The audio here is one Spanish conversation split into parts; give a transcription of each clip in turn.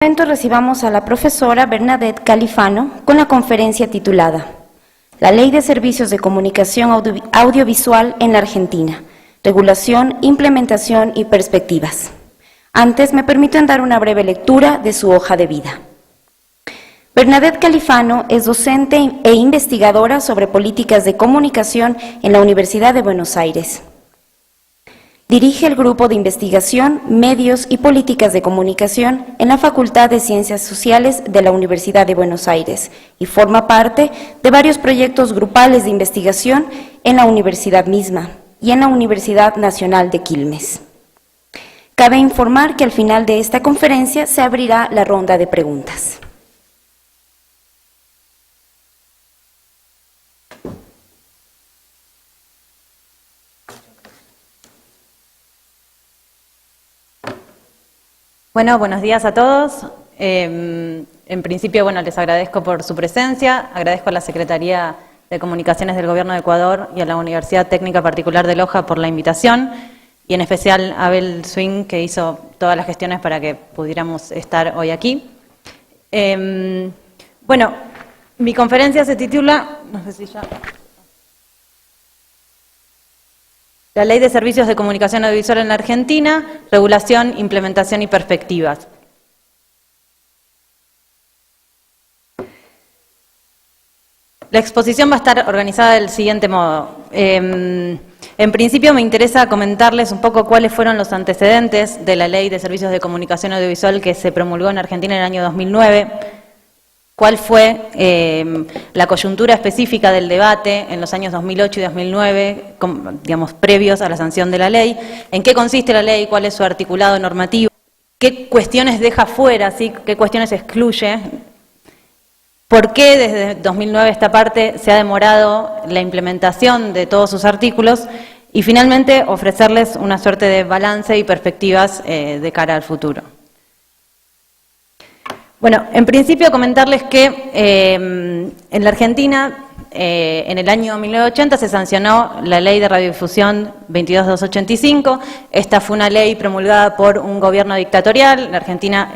Recibamos a la profesora Bernadette Califano con la conferencia titulada La Ley de Servicios de Comunicación Audiovisual en la Argentina, Regulación, Implementación y Perspectivas. Antes me permiten dar una breve lectura de su hoja de vida. Bernadette Califano es docente e investigadora sobre políticas de comunicación en la Universidad de Buenos Aires. Dirige el grupo de investigación, medios y políticas de comunicación en la Facultad de Ciencias Sociales de la Universidad de Buenos Aires y forma parte de varios proyectos grupales de investigación en la universidad misma y en la Universidad Nacional de Quilmes. Cabe informar que al final de esta conferencia se abrirá la ronda de preguntas. Bueno, buenos días a todos. En principio, les agradezco por su presencia, agradezco a la Secretaría de Comunicaciones del Gobierno de Ecuador y a la Universidad Técnica Particular de Loja por la invitación, y en especial a Abel Swing, que hizo todas las gestiones para que pudiéramos estar hoy aquí. Mi conferencia se titula, no sé si ya... La Ley de Servicios de Comunicación Audiovisual en la Argentina, Regulación, Implementación y Perspectivas. La exposición va a estar organizada del siguiente modo. En principio me interesa comentarles un poco cuáles fueron los antecedentes de la Ley de Servicios de Comunicación Audiovisual que se promulgó en Argentina en el año 2009, cuál fue la coyuntura específica del debate en los años 2008 y 2009, previos a la sanción de la ley, en qué consiste la ley, cuál es su articulado normativo, qué cuestiones deja fuera, ¿sí? Qué cuestiones excluye, por qué desde 2009 esta parte se ha demorado la implementación de todos sus artículos y finalmente ofrecerles una suerte de balance y perspectivas de cara al futuro. En principio comentarles que en la Argentina, en el año 1980 se sancionó la Ley de Radiodifusión 22285. Esta fue una ley promulgada por un gobierno dictatorial. La Argentina,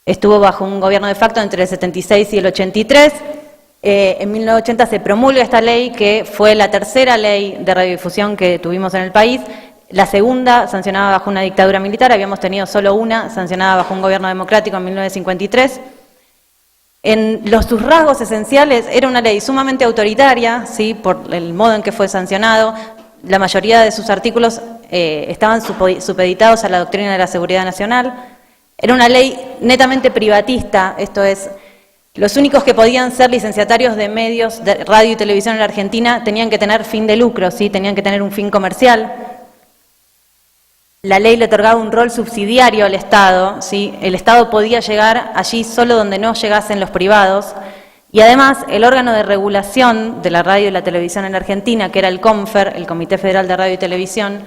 estuvo bajo un gobierno de facto entre el 76 y el 83. En 1980 se promulga esta ley, que fue la tercera ley de radiodifusión que tuvimos en el país. La segunda, sancionada bajo una dictadura militar, habíamos tenido solo una, sancionada bajo un gobierno democrático en 1953. En sus rasgos esenciales, era una ley sumamente autoritaria, ¿sí? Por el modo en que fue sancionado. La mayoría de sus artículos estaban supeditados a la doctrina de la seguridad nacional. Era una ley netamente privatista, esto es, los únicos que podían ser licenciatarios de medios de radio y televisión en la Argentina tenían que tener fin de lucro, ¿sí? Tenían que tener un fin comercial. La ley le otorgaba un rol subsidiario al Estado, ¿sí? El Estado podía llegar allí solo donde no llegasen los privados, y además el órgano de regulación de la radio y la televisión en la Argentina, que era el CONFER, el Comité Federal de Radio y Televisión,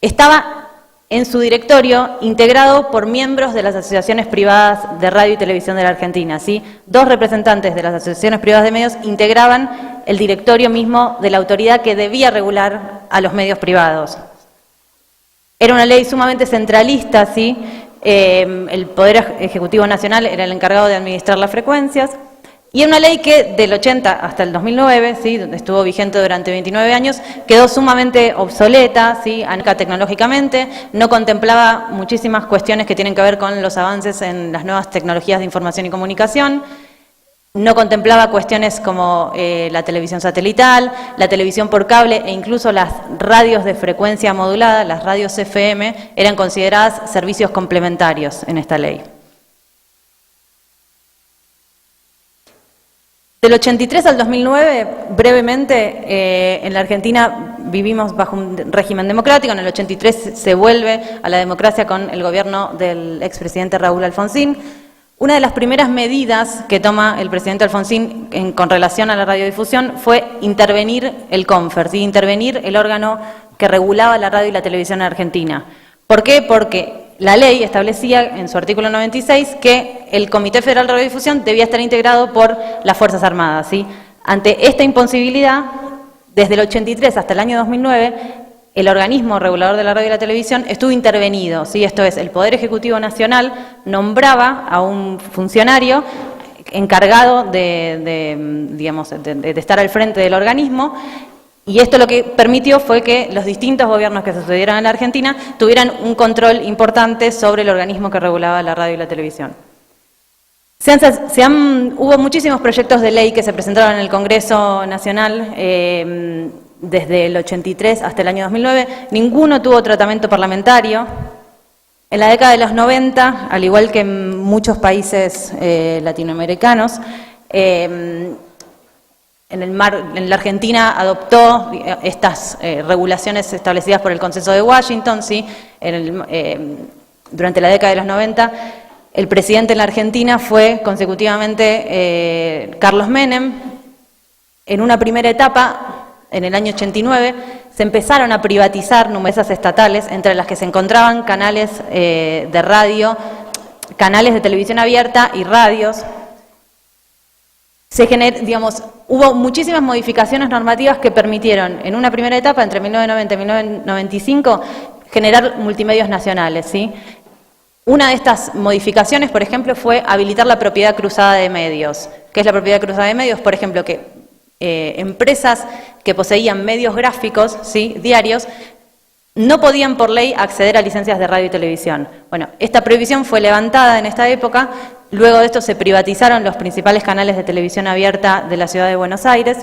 estaba en su directorio integrado por miembros de las asociaciones privadas de radio y televisión de la Argentina, ¿sí? 2 representantes de las asociaciones privadas de medios integraban el directorio mismo de la autoridad que debía regular a los medios privados. Era una ley sumamente centralista, ¿sí? El Poder Ejecutivo Nacional era el encargado de administrar las frecuencias, y una ley que del 80 hasta el 2009, ¿sí? Donde estuvo vigente durante 29 años, quedó sumamente obsoleta, ¿sí? Tecnológicamente, no contemplaba muchísimas cuestiones que tienen que ver con los avances en las nuevas tecnologías de información y comunicación. No contemplaba cuestiones como la televisión satelital, la televisión por cable e incluso las radios de frecuencia modulada, las radios FM, eran consideradas servicios complementarios en esta ley. Del 83 al 2009, brevemente, en la Argentina vivimos bajo un régimen democrático. En el 83 se vuelve a la democracia con el gobierno del expresidente Raúl Alfonsín. Una de las primeras medidas que toma el presidente Alfonsín con relación a la radiodifusión fue intervenir el CONFER, ¿sí? Intervenir el órgano que regulaba la radio y la televisión en Argentina. ¿Por qué? Porque la ley establecía en su artículo 96 que el Comité Federal de Radiodifusión debía estar integrado por las Fuerzas Armadas, ¿sí? Ante esta imposibilidad, desde el 83 hasta el año 2009, el organismo regulador de la radio y la televisión estuvo intervenido, ¿sí? Esto es, el Poder Ejecutivo Nacional nombraba a un funcionario encargado de estar al frente del organismo, y esto lo que permitió fue que los distintos gobiernos que sucedieron en la Argentina tuvieran un control importante sobre el organismo que regulaba la radio y la televisión. Hubo muchísimos proyectos de ley que se presentaron en el Congreso Nacional desde el 83 hasta el año 2009. Ninguno tuvo tratamiento parlamentario. En la década de los 90, al igual que en muchos países latinoamericanos, en la Argentina adoptó estas regulaciones establecidas por el Consenso de Washington, ¿sí? Durante la década de los 90, el presidente en la Argentina fue consecutivamente Carlos Menem. En una primera etapa, en el año 89, se empezaron a privatizar numerosas estatales, entre las que se encontraban canales de radio, canales de televisión abierta y radios. Hubo muchísimas modificaciones normativas que permitieron, en una primera etapa, entre 1990 y 1995, generar multimedios nacionales, ¿sí? Una de estas modificaciones, por ejemplo, fue habilitar la propiedad cruzada de medios. ¿Qué es la propiedad cruzada de medios? Por ejemplo, que empresas que poseían medios gráficos, ¿sí? diarios, no podían por ley acceder a licencias de radio y televisión. Bueno, esta prohibición fue levantada en esta época. Luego de esto se privatizaron los principales canales de televisión abierta de la ciudad de Buenos Aires.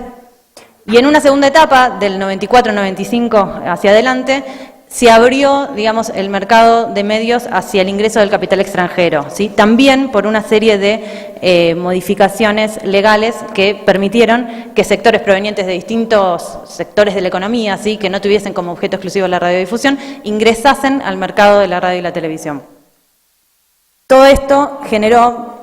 Y en una segunda etapa, del 94-95 hacia adelante, se abrió, el mercado de medios hacia el ingreso del capital extranjero, ¿sí? También por una serie de modificaciones legales que permitieron que sectores provenientes de distintos sectores de la economía, ¿sí? Que no tuviesen como objeto exclusivo la radiodifusión, ingresasen al mercado de la radio y la televisión. Todo esto generó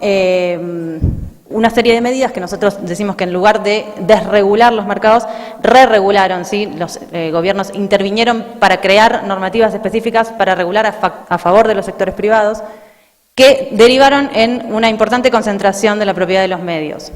una serie de medidas que nosotros decimos que en lugar de desregular los mercados, re-regularon, ¿sí? Los gobiernos intervinieron para crear normativas específicas para regular a favor de los sectores privados, que derivaron en una importante concentración de la propiedad de los medios.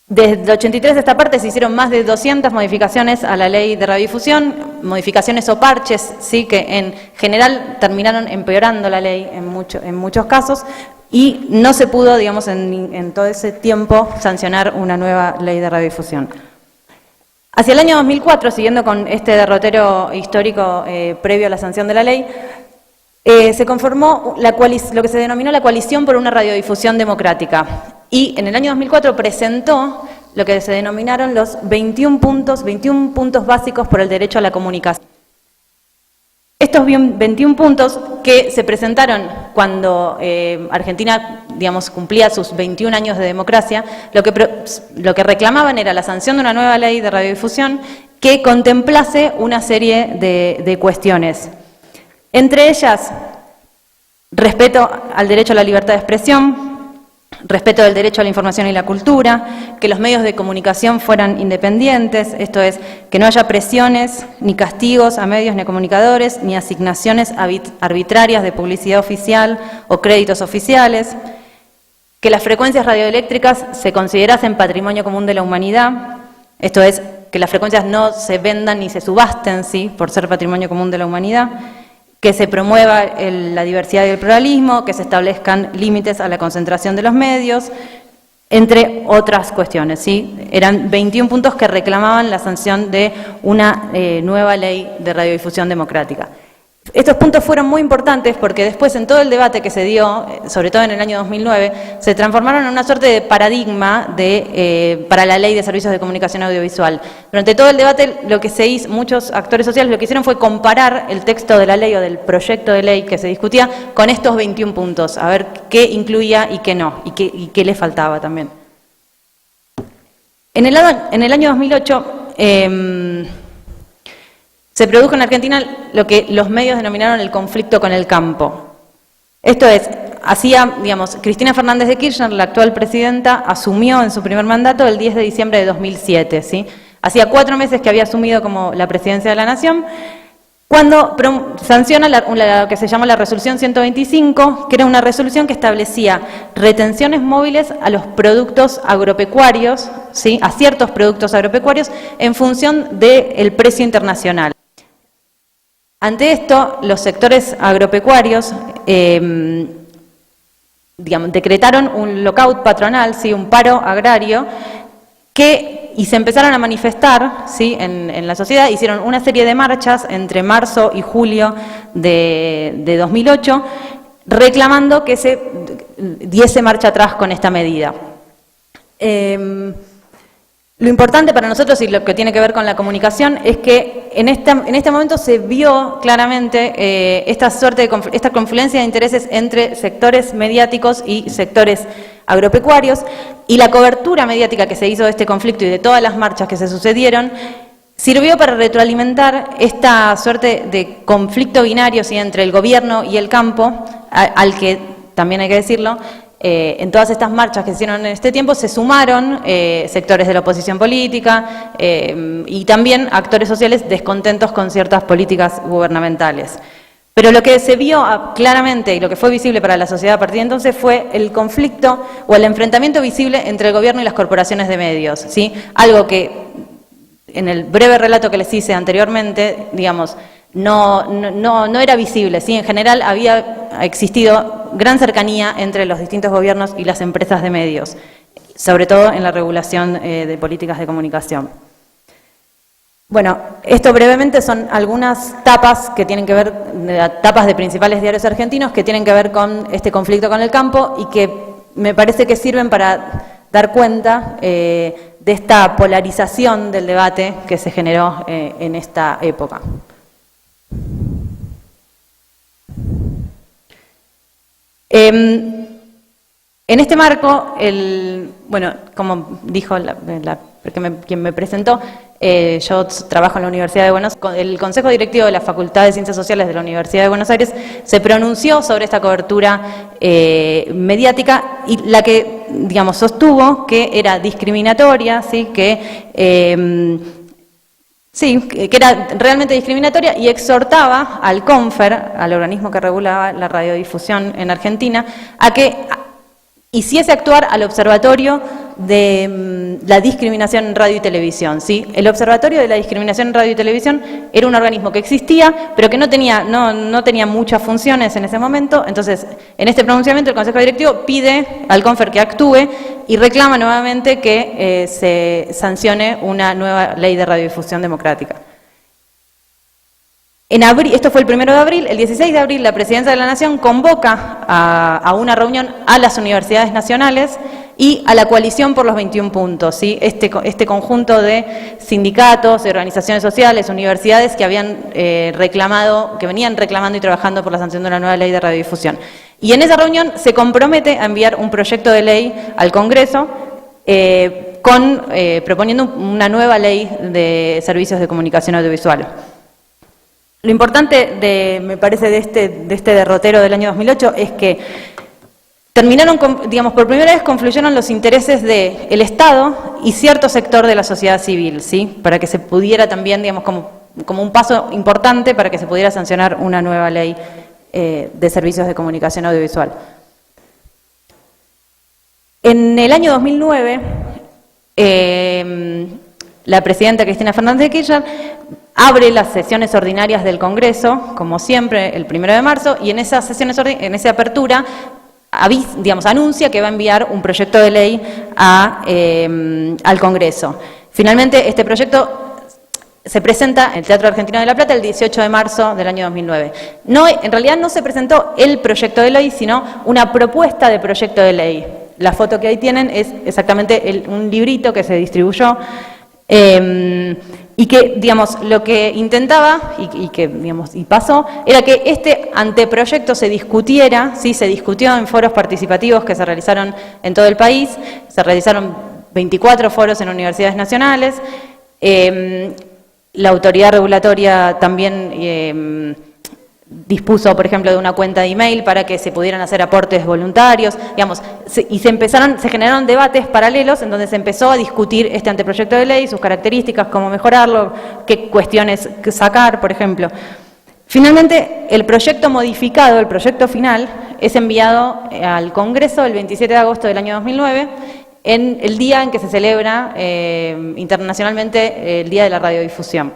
Desde el 83 a esta parte se hicieron más de 200 modificaciones a la ley de radiodifusión, modificaciones o parches, ¿sí? Que en general terminaron empeorando la ley en muchos casos, y no se pudo, en todo ese tiempo, sancionar una nueva ley de radiodifusión. Hacia el año 2004, siguiendo con este derrotero histórico previo a la sanción de la ley, se conformó lo que se denominó la Coalición por una Radiodifusión Democrática. Y en el año 2004 presentó lo que se denominaron los 21 puntos básicos por el derecho a la comunicación. Estos 21 puntos que se presentaron cuando Argentina, cumplía sus 21 años de democracia, lo que reclamaban era la sanción de una nueva ley de radiodifusión que contemplase una serie de cuestiones. Entre ellas, respeto al derecho a la libertad de expresión, respeto del derecho a la información y la cultura, que los medios de comunicación fueran independientes, esto es, que no haya presiones ni castigos a medios ni a comunicadores, ni asignaciones arbitrarias de publicidad oficial o créditos oficiales, que las frecuencias radioeléctricas se considerasen patrimonio común de la humanidad, esto es, que las frecuencias no se vendan ni se subasten, ¿sí? Por ser patrimonio común de la humanidad, que se promueva la diversidad y el pluralismo, que se establezcan límites a la concentración de los medios, entre otras cuestiones, ¿sí? Eran 21 puntos que reclamaban la sanción de una nueva ley de radiodifusión democrática. Estos puntos fueron muy importantes porque después en todo el debate que se dio, sobre todo en el año 2009, se transformaron en una suerte de paradigma para la Ley de Servicios de Comunicación Audiovisual. Durante todo el debate lo que se hizo, muchos actores sociales lo que hicieron fue comparar el texto de la ley o del proyecto de ley que se discutía con estos 21 puntos, a ver qué incluía y qué no, y qué le faltaba también. En el año 2008... se produjo en Argentina lo que los medios denominaron el conflicto con el campo. Esto es, Cristina Fernández de Kirchner, la actual presidenta, asumió en su primer mandato el 10 de diciembre de 2007, ¿sí? Hacía 4 meses que había asumido como la presidencia de la Nación, cuando sanciona lo que se llama la resolución 125, que era una resolución que establecía retenciones móviles a los productos agropecuarios, ¿sí?, a ciertos productos agropecuarios, en función del precio internacional. Ante esto, los sectores agropecuarios decretaron un lockout patronal, ¿sí?, un paro agrario, y se empezaron a manifestar, ¿sí?, en la sociedad. Hicieron una serie de marchas entre marzo y julio de 2008, reclamando que se diese marcha atrás con esta medida. Lo importante para nosotros, y lo que tiene que ver con la comunicación, es que en este momento se vio claramente esta confluencia de intereses entre sectores mediáticos y sectores agropecuarios, y la cobertura mediática que se hizo de este conflicto y de todas las marchas que se sucedieron sirvió para retroalimentar esta suerte de conflicto binario, ¿sí?, entre el gobierno y el campo, al que, también hay que decirlo, en todas estas marchas que se hicieron en este tiempo se sumaron sectores de la oposición política y también actores sociales descontentos con ciertas políticas gubernamentales. Pero lo que se vio claramente y lo que fue visible para la sociedad a partir de entonces fue el conflicto o el enfrentamiento visible entre el gobierno y las corporaciones de medios, ¿sí? Algo que en el breve relato que les hice anteriormente, digamos, no era visible, ¿sí? En general había existido gran cercanía entre los distintos gobiernos y las empresas de medios, sobre todo en la regulación de políticas de comunicación. Bueno, esto brevemente son algunas tapas que tienen que ver, tapas de principales diarios argentinos que tienen que ver con este conflicto con el campo y que me parece que sirven para dar cuenta de esta polarización del debate que se generó en esta época. En este marco, bueno, como dijo quien me presentó, yo trabajo en la Universidad de Buenos Aires. El Consejo Directivo de la Facultad de Ciencias Sociales de la Universidad de Buenos Aires se pronunció sobre esta cobertura mediática y la que, digamos, sostuvo que era discriminatoria, ¿sí?, que era realmente discriminatoria, y exhortaba al CONFER, al organismo que regulaba la radiodifusión en Argentina, a que hiciese actuar al Observatorio de la Discriminación en Radio y Televisión, ¿sí? El Observatorio de la Discriminación en Radio y Televisión era un organismo que existía, pero que no tenía muchas funciones en ese momento. Entonces, en este pronunciamiento el Consejo Directivo pide al CONFER que actúe y reclama nuevamente que se sancione una nueva ley de radiodifusión democrática. En abril, esto fue el 1 de abril, el 16 de abril la Presidencia de la Nación convoca a una reunión a las universidades nacionales y a la coalición por los 21 puntos, ¿sí? Este conjunto de sindicatos, de organizaciones sociales, universidades que habían que venían reclamando y trabajando por la sanción de una nueva ley de radiodifusión. Y en esa reunión se compromete a enviar un proyecto de ley al Congreso proponiendo una nueva ley de servicios de comunicación audiovisual. Lo importante, me parece, de este derrotero del año 2008 es que terminaron, por primera vez confluyeron los intereses del Estado y cierto sector de la sociedad civil, ¿sí? Para que se pudiera también, como un paso importante para que se pudiera sancionar una nueva ley de servicios de comunicación audiovisual. En el año 2009, la presidenta Cristina Fernández de Kirchner abre las sesiones ordinarias del Congreso, como siempre, el 1 de marzo, y en esas sesiones, en esa apertura, anuncia que va a enviar un proyecto de ley al Congreso. Finalmente, este proyecto se presenta en el Teatro Argentino de La Plata el 18 de marzo del año 2009. En realidad no se presentó el proyecto de ley, sino una propuesta de proyecto de ley. La foto que ahí tienen es exactamente un librito que se distribuyó, y que, lo que intentaba y pasó era que este anteproyecto se discutiera, ¿sí? Se discutió en foros participativos que se realizaron en todo el país, se realizaron 24 foros en universidades nacionales, la autoridad regulatoria también dispuso, por ejemplo, de una cuenta de email para que se pudieran hacer aportes voluntarios, y se generaron debates paralelos en donde se empezó a discutir este anteproyecto de ley, sus características, cómo mejorarlo, qué cuestiones sacar, por ejemplo. Finalmente, el proyecto modificado, el proyecto final, es enviado al Congreso el 27 de agosto del año 2009, en el día en que se celebra internacionalmente el Día de la Radiodifusión.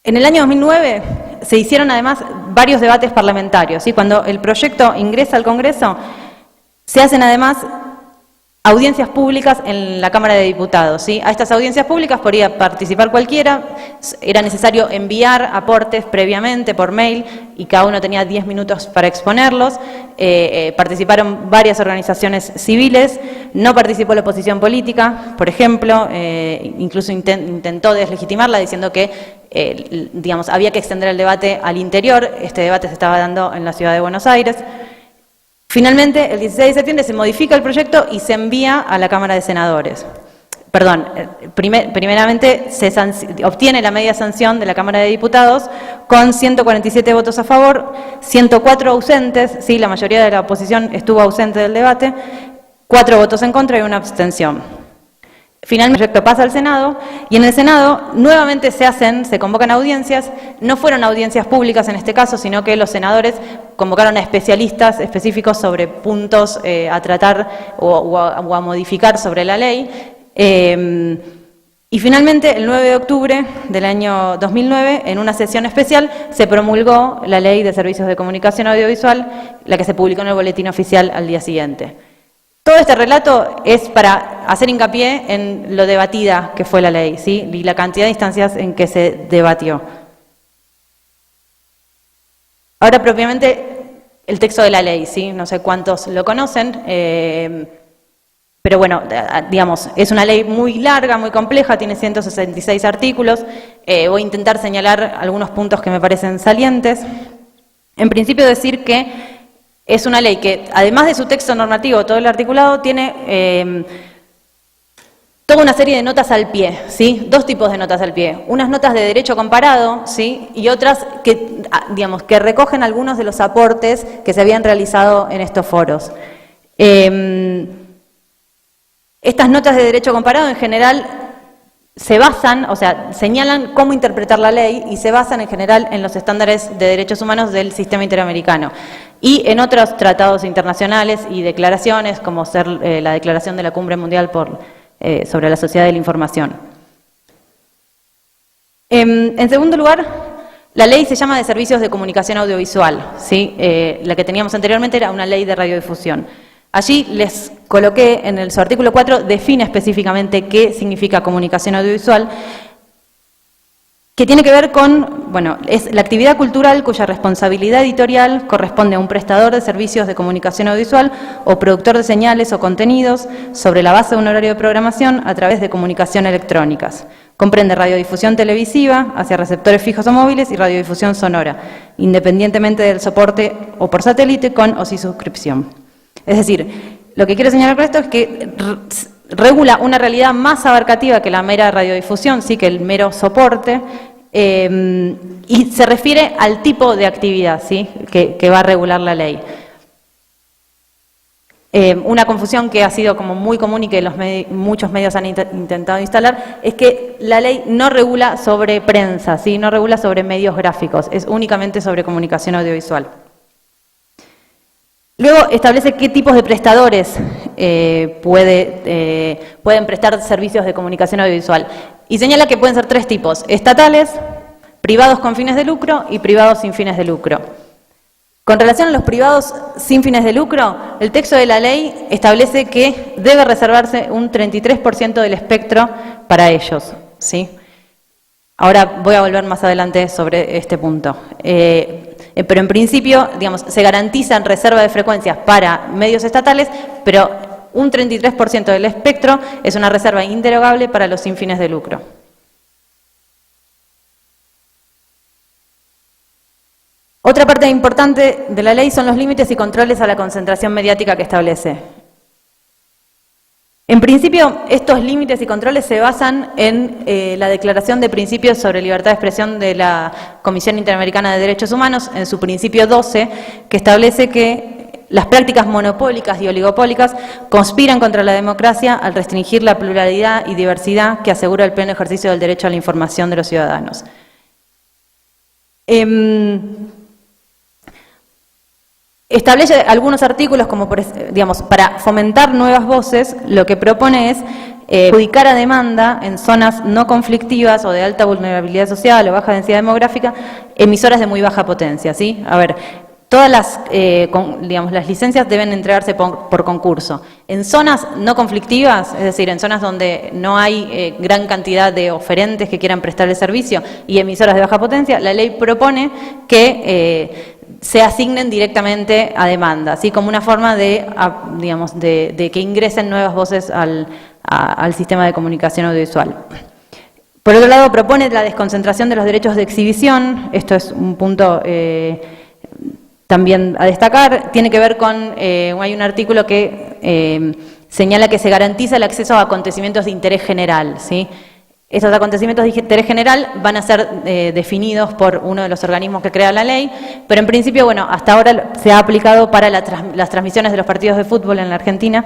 En el año 2009 se hicieron además varios debates parlamentarios, ¿sí? Cuando el proyecto ingresa al Congreso, se hacen además audiencias públicas en la Cámara de Diputados, ¿sí? A estas audiencias públicas podía participar cualquiera, era necesario enviar aportes previamente por mail y cada uno tenía 10 minutos para exponerlos. Participaron varias organizaciones civiles, no participó la oposición política, por ejemplo, incluso intentó deslegitimarla diciendo que digamos, había que extender el debate al interior. Este debate se estaba dando en la ciudad de Buenos Aires. Finalmente, el 16 de septiembre se modifica el proyecto y se envía a la Cámara de Senadores. Perdón, primeramente se obtiene la media sanción de la Cámara de Diputados con 147 votos a favor, 104 ausentes, sí, la mayoría de la oposición estuvo ausente del debate, 4 votos en contra y una abstención. Finalmente el proyecto pasa al Senado y en el Senado nuevamente se convocan audiencias, no fueron audiencias públicas en este caso, sino que los senadores convocaron a especialistas específicos sobre puntos a tratar o a modificar sobre la ley. Y finalmente, el 9 de octubre del año 2009, en una sesión especial, se promulgó la Ley de Servicios de Comunicación Audiovisual, la que se publicó en el Boletín Oficial al día siguiente. Todo este relato es para hacer hincapié en lo debatida que fue la ley, ¿sí? Y la cantidad de instancias en que se debatió. Ahora, propiamente, el texto de la ley, ¿sí? No sé cuántos lo conocen, pero bueno, digamos, es una ley muy larga, muy compleja, tiene 166 artículos. Voy a intentar señalar algunos puntos que me parecen salientes. En principio, decir que es una ley que, además de su texto normativo, todo el articulado, tiene toda una serie de notas al pie, ¿sí? Dos tipos de notas al pie. Unas notas de derecho comparado, ¿sí? Y otras que, digamos, que recogen algunos de los aportes que se habían realizado en estos foros. Estas notas de derecho comparado, en general, se basan, o sea, señalan cómo interpretar la ley y se basan en general en los estándares de derechos humanos del sistema interamericano y en otros tratados internacionales y declaraciones, como ser la Declaración de la Cumbre Mundial sobre la Sociedad de la Información. En segundo lugar, la ley se llama de Servicios de Comunicación Audiovisual, ¿sí? La que teníamos anteriormente era una ley de radiodifusión. Allí les coloqué en su artículo 4, define específicamente qué significa comunicación audiovisual, que tiene que ver con, bueno, es la actividad cultural cuya responsabilidad editorial corresponde a un prestador de servicios de comunicación audiovisual o productor de señales o contenidos sobre la base de un horario de programación a través de comunicación electrónicas. Comprende radiodifusión televisiva hacia receptores fijos o móviles y radiodifusión sonora, independientemente del soporte o por satélite con o sin suscripción. Es decir, lo que quiero señalar con esto es que regula una realidad más abarcativa que la mera radiodifusión, sí, que el mero soporte, y se refiere al tipo de actividad, ¿sí? que va a regular la ley. Una confusión que ha sido como muy común y que muchos medios han intentado instalar es que la ley no regula sobre prensa, ¿sí? No regula sobre medios gráficos, es únicamente sobre comunicación audiovisual. Luego establece qué tipos de prestadores pueden prestar servicios de comunicación audiovisual y señala que pueden ser 3 tipos: estatales, privados con fines de lucro y privados sin fines de lucro. Con relación a los privados sin fines de lucro, el texto de la ley establece que debe reservarse un 33% del espectro para ellos, ¿sí? Ahora voy a volver más adelante sobre este punto. Pero en principio, digamos, se garantizan reserva de frecuencias para medios estatales, pero un 33% del espectro es una reserva inderogable para los sin fines de lucro. Otra parte importante de la ley son los límites y controles a la concentración mediática que establece. En principio, estos límites y controles se basan en la Declaración de Principios sobre Libertad de Expresión de la Comisión Interamericana de Derechos Humanos, en su principio 12, que establece que las prácticas monopólicas y oligopólicas conspiran contra la democracia al restringir la pluralidad y diversidad que asegura el pleno ejercicio del derecho a la información de los ciudadanos. Establece algunos artículos como, digamos, para fomentar nuevas voces, lo que propone es adjudicar a demanda en zonas no conflictivas o de alta vulnerabilidad social o baja densidad demográfica emisoras de muy baja potencia, ¿sí? A ver, todas las, digamos, las licencias deben entregarse por concurso. En zonas no conflictivas, es decir, en zonas donde no hay gran cantidad de oferentes que quieran prestar el servicio y emisoras de baja potencia, la ley propone que se asignen directamente a demanda, así como una forma de, digamos, de que ingresen nuevas voces al sistema de comunicación audiovisual. Por otro lado, propone la desconcentración de los derechos de exhibición. Esto es un punto también a destacar. Tiene que ver con, hay un artículo que señala que se garantiza el acceso a acontecimientos de interés general, ¿sí? Estos acontecimientos de interés general van a ser definidos por uno de los organismos que crea la ley, pero en principio, bueno, hasta ahora se ha aplicado para las transmisiones de los partidos de fútbol en la Argentina,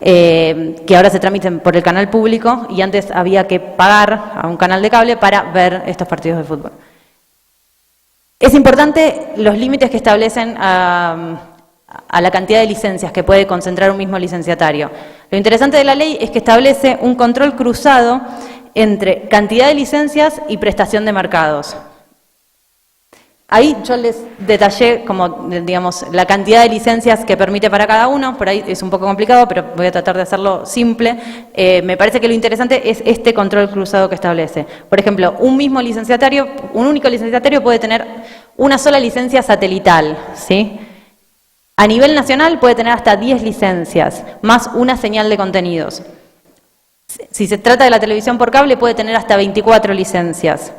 que ahora se transmiten por el canal público y antes había que pagar a un canal de cable para ver estos partidos de fútbol. Es importante los límites que establecen a la cantidad de licencias que puede concentrar un mismo licenciatario. Lo interesante de la ley es que establece un control cruzado entre cantidad de licencias y prestación de mercados. Ahí yo les detallé como, digamos, la cantidad de licencias que permite para cada uno, por ahí es un poco complicado, pero voy a tratar de hacerlo simple. Me parece que lo interesante es este control cruzado que establece. Por ejemplo, un único licenciatario puede tener una sola licencia satelital, ¿sí? A nivel nacional puede tener hasta 10 licencias, más una señal de contenidos. Si se trata de la televisión por cable, puede tener hasta 24 licencias.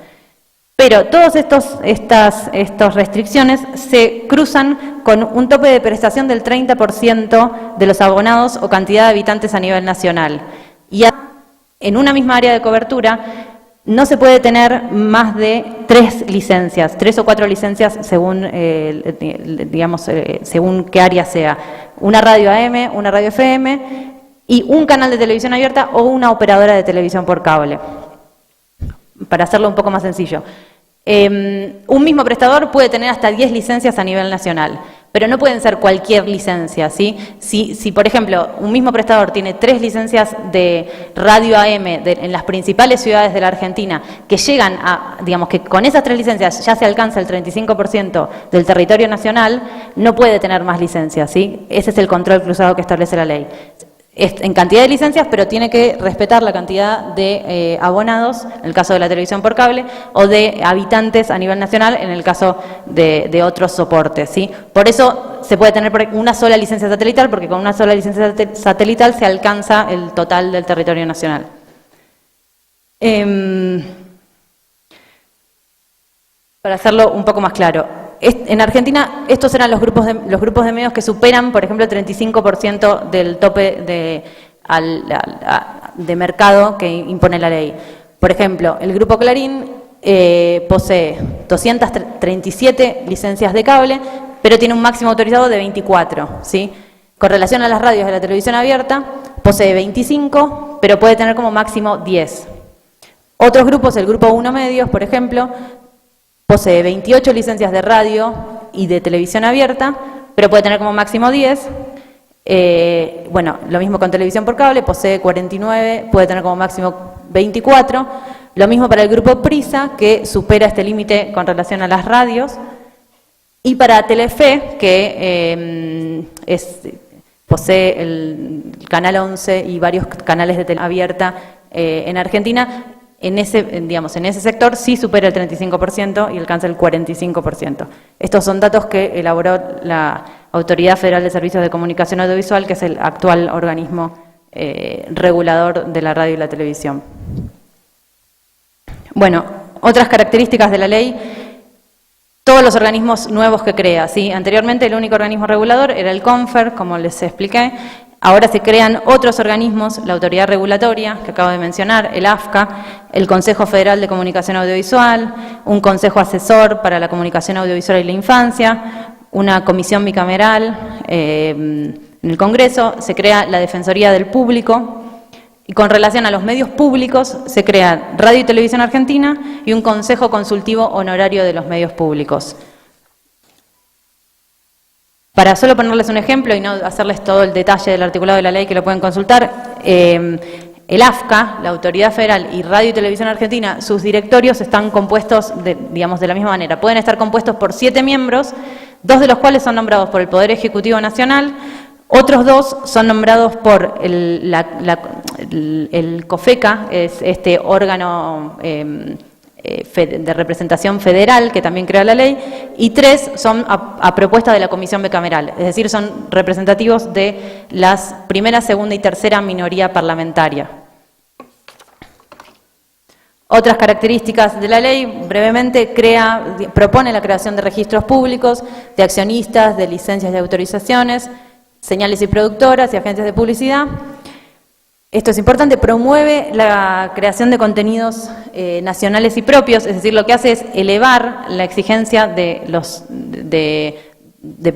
Pero todas estas restricciones se cruzan con un tope de prestación del 30% de los abonados o cantidad de habitantes a nivel nacional. Y en una misma área de cobertura no se puede tener más de 3 licencias, 3 o 4 licencias según, según qué área sea. Una radio AM, una radio FM y un canal de televisión abierta o una operadora de televisión por cable, para hacerlo un poco más sencillo. Un mismo prestador puede tener hasta 10 licencias a nivel nacional, pero no pueden ser cualquier licencia, ¿sí? Si por ejemplo, un mismo prestador tiene 3 licencias de radio AM en las principales ciudades de la Argentina, que llegan a, digamos que con esas 3 licencias ya se alcanza el 35% del territorio nacional, no puede tener más licencias, ¿sí? Ese es el control cruzado que establece la ley. En cantidad de licencias, pero tiene que respetar la cantidad de abonados, en el caso de la televisión por cable, o de habitantes a nivel nacional, en el caso de otros soportes, ¿sí? Por eso se puede tener una sola licencia satelital, porque con una sola licencia satelital se alcanza el total del territorio nacional. Para hacerlo un poco más claro, en Argentina estos eran los grupos de medios que superan, por ejemplo, el 35% del tope de mercado que impone la ley. Por ejemplo, el Grupo Clarín posee 237 licencias de cable, pero tiene un máximo autorizado de 24, ¿sí? Con relación a las radios de la televisión abierta, posee 25, pero puede tener como máximo 10. Otros grupos, el Grupo 1 Medios, por ejemplo, posee 28 licencias de radio y de televisión abierta, pero puede tener como máximo 10. Bueno, lo mismo con televisión por cable, posee 49, puede tener como máximo 24. Lo mismo para el grupo Prisa, que supera este límite con relación a las radios. Y para Telefe, que posee el Canal 11 y varios canales de televisión abierta en Argentina. En ese sector sí supera el 35% y alcanza el 45%. Estos son datos que elaboró la Autoridad Federal de Servicios de Comunicación Audiovisual, que es el actual organismo regulador de la radio y la televisión. Bueno, otras características de la ley, todos los organismos nuevos que crea, ¿sí? Anteriormente el único organismo regulador era el CONFER, como les expliqué. Ahora se crean otros organismos, la autoridad regulatoria, que acabo de mencionar, el AFCA, el Consejo Federal de Comunicación Audiovisual, un consejo asesor para la comunicación audiovisual y la infancia, una comisión bicameral en el Congreso, se crea la Defensoría del Público, y con relación a los medios públicos se crea Radio y Televisión Argentina y un Consejo Consultivo Honorario de los Medios Públicos. Para solo ponerles un ejemplo y no hacerles todo el detalle del articulado de la ley, que lo pueden consultar, el AFCA, la Autoridad Federal, y Radio y Televisión Argentina, sus directorios están compuestos, de la misma manera. Pueden estar compuestos por 7 miembros, 2 de los cuales son nombrados por el Poder Ejecutivo Nacional, otros 2 son nombrados por el COFECA, es este órgano de representación federal que también crea la ley, y 3 son a propuesta de la Comisión Bicameral, es decir, son representativos de las primera, segunda y tercera minoría parlamentaria. Otras características de la ley, brevemente, propone la creación de registros públicos, de accionistas, de licencias y autorizaciones, señales y productoras y agencias de publicidad. Esto es importante, promueve la creación de contenidos nacionales y propios, es decir, lo que hace es elevar la exigencia de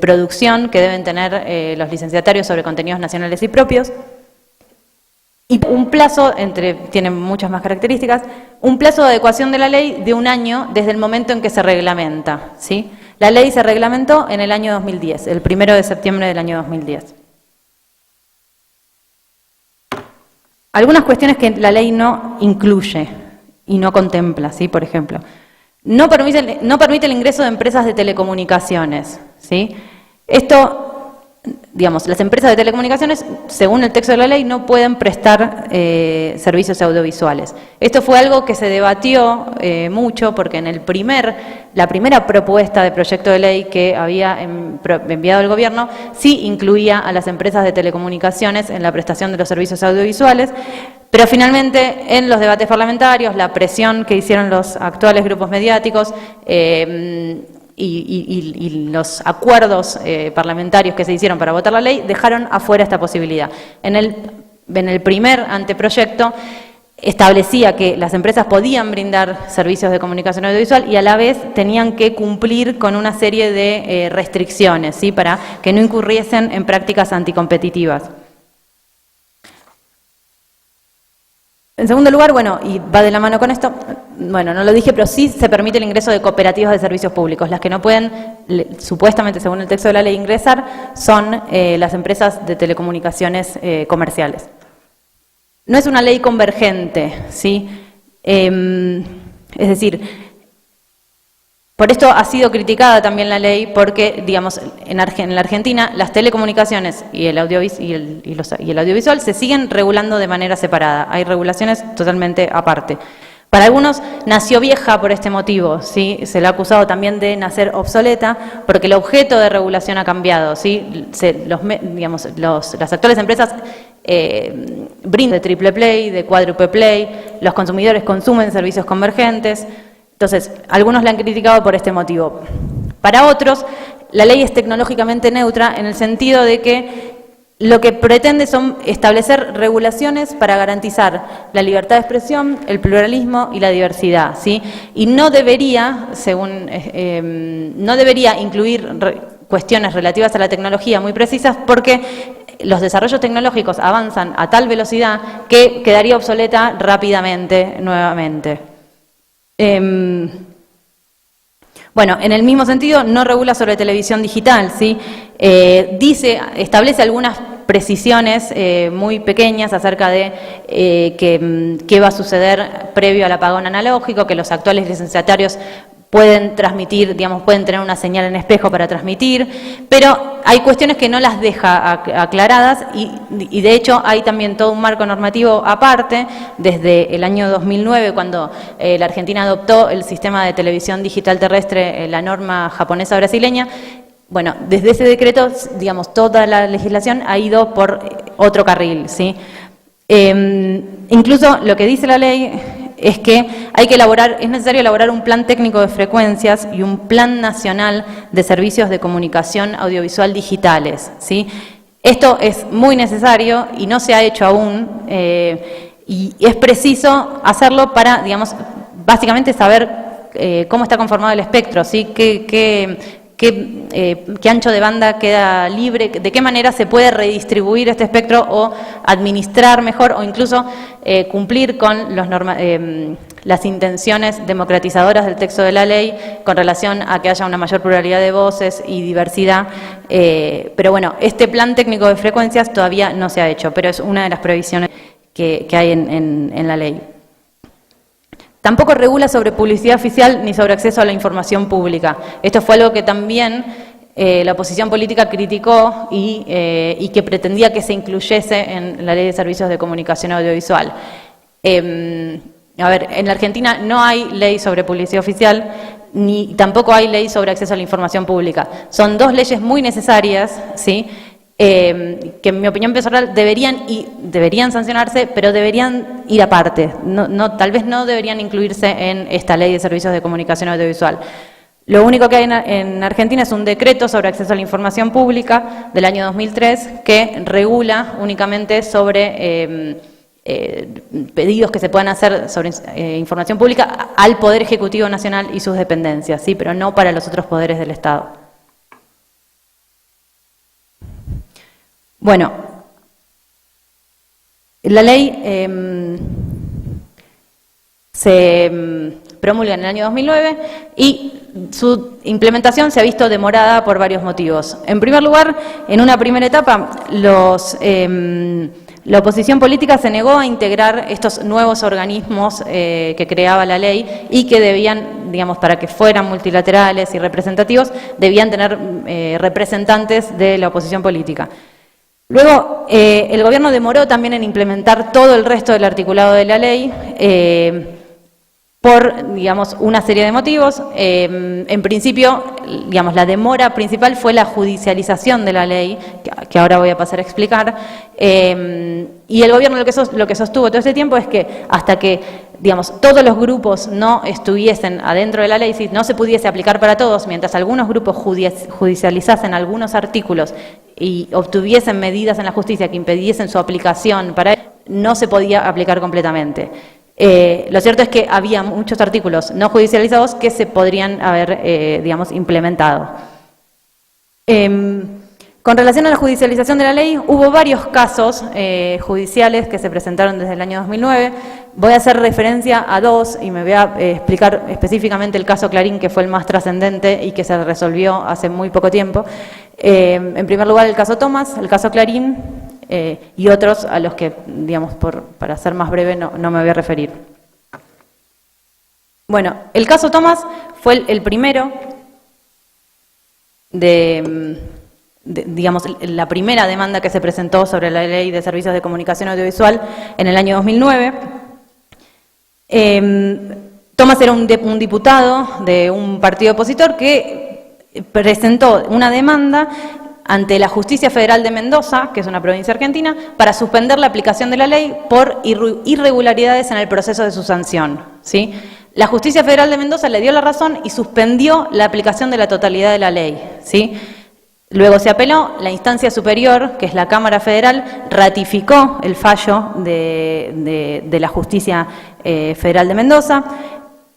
producción que deben tener los licenciatarios sobre contenidos nacionales y propios. Y un plazo, tiene muchas más características, un plazo de adecuación de la ley de 1 año desde el momento en que se reglamenta, ¿sí? La ley se reglamentó en el año 2010, el 1 de septiembre del año 2010. Algunas cuestiones que la ley no incluye y no contempla, ¿sí? Por ejemplo, no permite el ingreso de empresas de telecomunicaciones, ¿sí? Esto, digamos, las empresas de telecomunicaciones, según el texto de la ley, no pueden prestar servicios audiovisuales. Esto fue algo que se debatió mucho porque en la primera propuesta de proyecto de ley que había enviado el gobierno sí incluía a las empresas de telecomunicaciones en la prestación de los servicios audiovisuales, pero finalmente en los debates parlamentarios, la presión que hicieron los actuales grupos mediáticos y los acuerdos parlamentarios que se hicieron para votar la ley dejaron afuera esta posibilidad. En el primer anteproyecto establecía que las empresas podían brindar servicios de comunicación audiovisual y a la vez tenían que cumplir con una serie de restricciones, ¿sí? Para que no incurriesen en prácticas anticompetitivas. En segundo lugar, bueno, y va de la mano con esto, bueno, no lo dije, pero sí se permite el ingreso de cooperativas de servicios públicos. Las que no pueden, supuestamente, según el texto de la ley, ingresar son las empresas de telecomunicaciones comerciales. No es una ley convergente, ¿sí? Es decir, por esto ha sido criticada también la ley porque, digamos, en la Argentina las telecomunicaciones y el audiovisual se siguen regulando de manera separada. Hay regulaciones totalmente aparte. Para algunos nació vieja por este motivo, ¿sí? Se le ha acusado también de nacer obsoleta porque el objeto de regulación ha cambiado, ¿sí? Las actuales empresas brindan de triple play, de cuádruple play, los consumidores consumen servicios convergentes. Entonces, algunos la han criticado por este motivo. Para otros, la ley es tecnológicamente neutra en el sentido de que lo que pretende son establecer regulaciones para garantizar la libertad de expresión, el pluralismo y la diversidad, ¿sí? Y no debería, no debería incluir cuestiones relativas a la tecnología muy precisas porque los desarrollos tecnológicos avanzan a tal velocidad que quedaría obsoleta rápidamente, nuevamente. Bueno, en el mismo sentido, no regula sobre televisión digital, ¿sí? Establece algunas precisiones muy pequeñas acerca de qué va a suceder previo al apagón analógico, que los actuales licenciatarios pueden transmitir, digamos, pueden tener una señal en espejo para transmitir, pero hay cuestiones que no las deja aclaradas y de hecho hay también todo un marco normativo aparte, desde el año 2009, cuando la Argentina adoptó el sistema de televisión digital terrestre, la norma japonesa brasileña. Bueno, desde ese decreto, digamos, toda la legislación ha ido por otro carril, ¿sí? Incluso lo que dice la ley es que es necesario elaborar un plan técnico de frecuencias y un plan nacional de servicios de comunicación audiovisual digitales, ¿sí? Esto es muy necesario y no se ha hecho aún, y es preciso hacerlo para, digamos, básicamente saber cómo está conformado el espectro, ¿sí? qué ancho de banda queda libre, de qué manera se puede redistribuir este espectro o administrar mejor o incluso cumplir con las intenciones democratizadoras del texto de la ley con relación a que haya una mayor pluralidad de voces y diversidad. Pero bueno, este plan técnico de frecuencias todavía no se ha hecho, pero es una de las previsiones que hay en la ley. Tampoco regula sobre publicidad oficial ni sobre acceso a la información pública. Esto fue algo que también la oposición política criticó y que pretendía que se incluyese en la Ley de Servicios de Comunicación Audiovisual. A ver, en la Argentina no hay ley sobre publicidad oficial, ni tampoco hay ley sobre acceso a la información pública. Son dos leyes muy necesarias, ¿sí? Que en mi opinión personal deberían sancionarse, pero deberían ir aparte. Tal vez no deberían incluirse en esta Ley de Servicios de Comunicación Audiovisual. Lo único que hay en Argentina es un decreto sobre acceso a la información pública del año 2003 que regula únicamente sobre pedidos que se puedan hacer sobre información pública al Poder Ejecutivo Nacional y sus dependencias, ¿sí? Pero no para los otros poderes del Estado. Bueno, la ley se promulga en el año 2009 y su implementación se ha visto demorada por varios motivos. En primer lugar, en una primera etapa, la oposición política se negó a integrar estos nuevos organismos que creaba la ley y que debían, digamos, para que fueran multilaterales y representativos, debían tener representantes de la oposición política. Luego, el gobierno demoró también en implementar todo el resto del articulado de la ley por, digamos, una serie de motivos. En principio, digamos, la demora principal fue la judicialización de la ley, que ahora voy a pasar a explicar. Y el gobierno lo que sostuvo todo este tiempo es que hasta que, digamos, todos los grupos no estuviesen adentro de la ley, si no se pudiese aplicar para todos, mientras algunos grupos judicializasen algunos artículos y obtuviesen medidas en la justicia que impidiesen su aplicación para él, no se podía aplicar completamente. Lo cierto es que había muchos artículos no judicializados que se podrían haber, digamos, implementado. Con relación a la judicialización de la ley, hubo varios casos judiciales que se presentaron desde el año 2009. Voy a hacer referencia a dos y me voy a explicar específicamente el caso Clarín, que fue el más trascendente y que se resolvió hace muy poco tiempo. En primer lugar, el caso Tomás, el caso Clarín y otros a los que, digamos, para ser más breve, no me voy a referir. Bueno, el caso Tomás fue el primero digamos, la primera demanda que se presentó sobre la Ley de Servicios de Comunicación Audiovisual en el año 2009. Tomás era un diputado de un partido opositor que presentó una demanda ante la Justicia Federal de Mendoza, que es una provincia argentina, para suspender la aplicación de la ley por irregularidades en el proceso de su sanción, ¿sí? La Justicia Federal de Mendoza le dio la razón y suspendió la aplicación de la totalidad de la ley, ¿sí? Luego se apeló, la instancia superior, que es la Cámara Federal, ratificó el fallo de la Justicia Federal de Mendoza.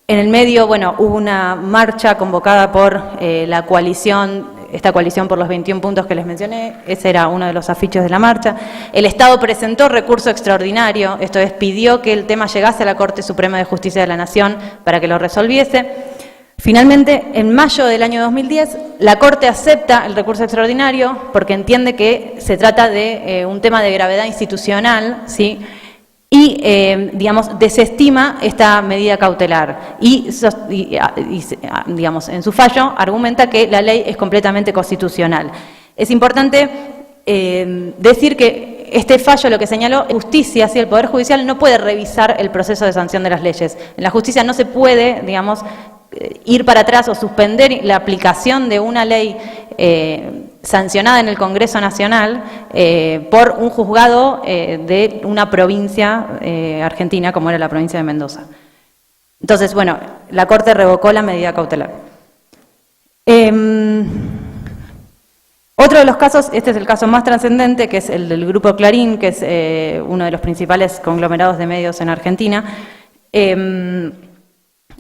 En el medio, bueno, hubo una marcha convocada por la coalición, esta coalición por los 21 puntos que les mencioné, ese era uno de los afiches de la marcha. El Estado presentó recurso extraordinario, esto es, pidió que el tema llegase a la Corte Suprema de Justicia de la Nación para que lo resolviese. Finalmente, en mayo del año 2010, la Corte acepta el recurso extraordinario porque entiende que se trata de un tema de gravedad institucional, ¿sí? Y, digamos, desestima esta medida cautelar y, digamos, en su fallo argumenta que la ley es completamente constitucional. Es importante decir que este fallo lo que señaló es justicia, si el Poder Judicial no puede revisar el proceso de sanción de las leyes. En la justicia no se puede, digamos, ir para atrás o suspender la aplicación de una ley sancionada en el Congreso Nacional por un juzgado de una provincia argentina, como era la provincia de Mendoza. Entonces, bueno, la Corte revocó la medida cautelar. Otro de los casos, este es el caso más trascendente, que es el del Grupo Clarín, que es uno de los principales conglomerados de medios en Argentina.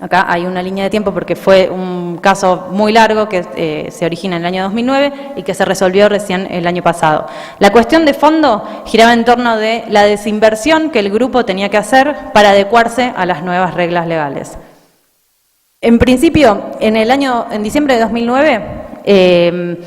Acá hay una línea de tiempo porque fue un caso muy largo que se origina en el año 2009 y que se resolvió recién el año pasado. La cuestión de fondo giraba en torno de la desinversión que el grupo tenía que hacer para adecuarse a las nuevas reglas legales. En principio, en diciembre de 2009,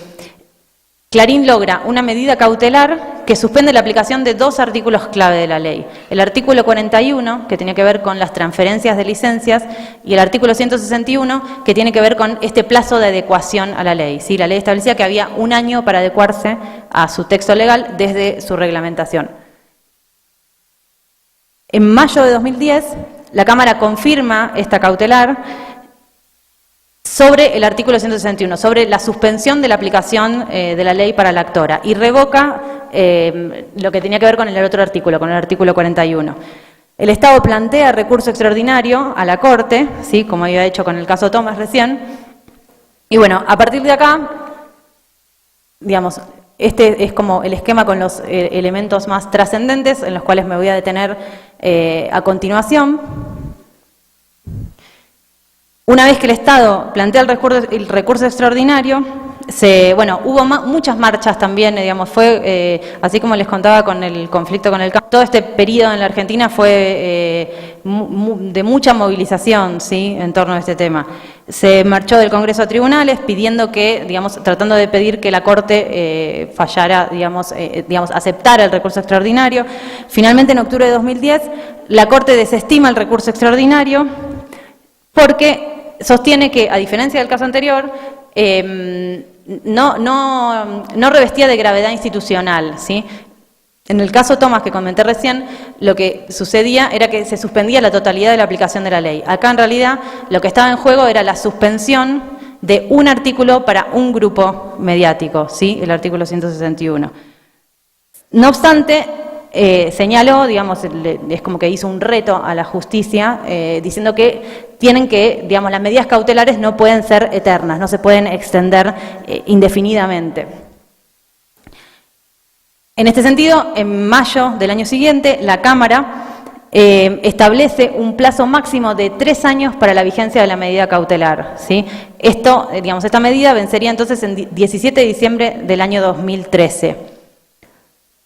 Clarín logra una medida cautelar que suspende la aplicación de 2 artículos clave de la ley. El artículo 41, que tiene que ver con las transferencias de licencias, y el artículo 161, que tiene que ver con este plazo de adecuación a la ley. ¿Sí? La ley establecía que había un año para adecuarse a su texto legal desde su reglamentación. En mayo de 2010, la Cámara confirma esta cautelar sobre el artículo 161, sobre la suspensión de la aplicación de la ley para la actora, y revoca lo que tenía que ver con el otro artículo, con el artículo 41. El Estado plantea recurso extraordinario a la Corte, ¿sí? Como había hecho con el caso Thomas recién, y bueno, a partir de acá, digamos, este es como el esquema con los elementos más trascendentes, en los cuales me voy a detener a continuación. Una vez que el Estado plantea el recurso extraordinario, hubo muchas marchas también, digamos, fue, así como les contaba con el conflicto con el campo, todo este periodo en la Argentina fue de mucha movilización, ¿sí?, en torno a este tema. Se marchó del Congreso a tribunales pidiendo que, digamos, tratando de pedir que la Corte fallara, digamos, aceptara el recurso extraordinario. Finalmente, en octubre de 2010, la Corte desestima el recurso extraordinario porque sostiene que, a diferencia del caso anterior, no revestía de gravedad institucional, ¿sí? En el caso Thomas, que comenté recién, lo que sucedía era que se suspendía la totalidad de la aplicación de la ley. Acá, en realidad, lo que estaba en juego era la suspensión de un artículo para un grupo mediático, ¿sí?, el artículo 161. No obstante, señaló, digamos, es como que hizo un reto a la justicia, diciendo que las medidas cautelares no pueden ser eternas, no se pueden extender indefinidamente. En este sentido, en mayo del año siguiente, la Cámara establece un plazo máximo de 3 años para la vigencia de la medida cautelar, ¿sí? Esta medida vencería entonces el 17 de diciembre del año 2013.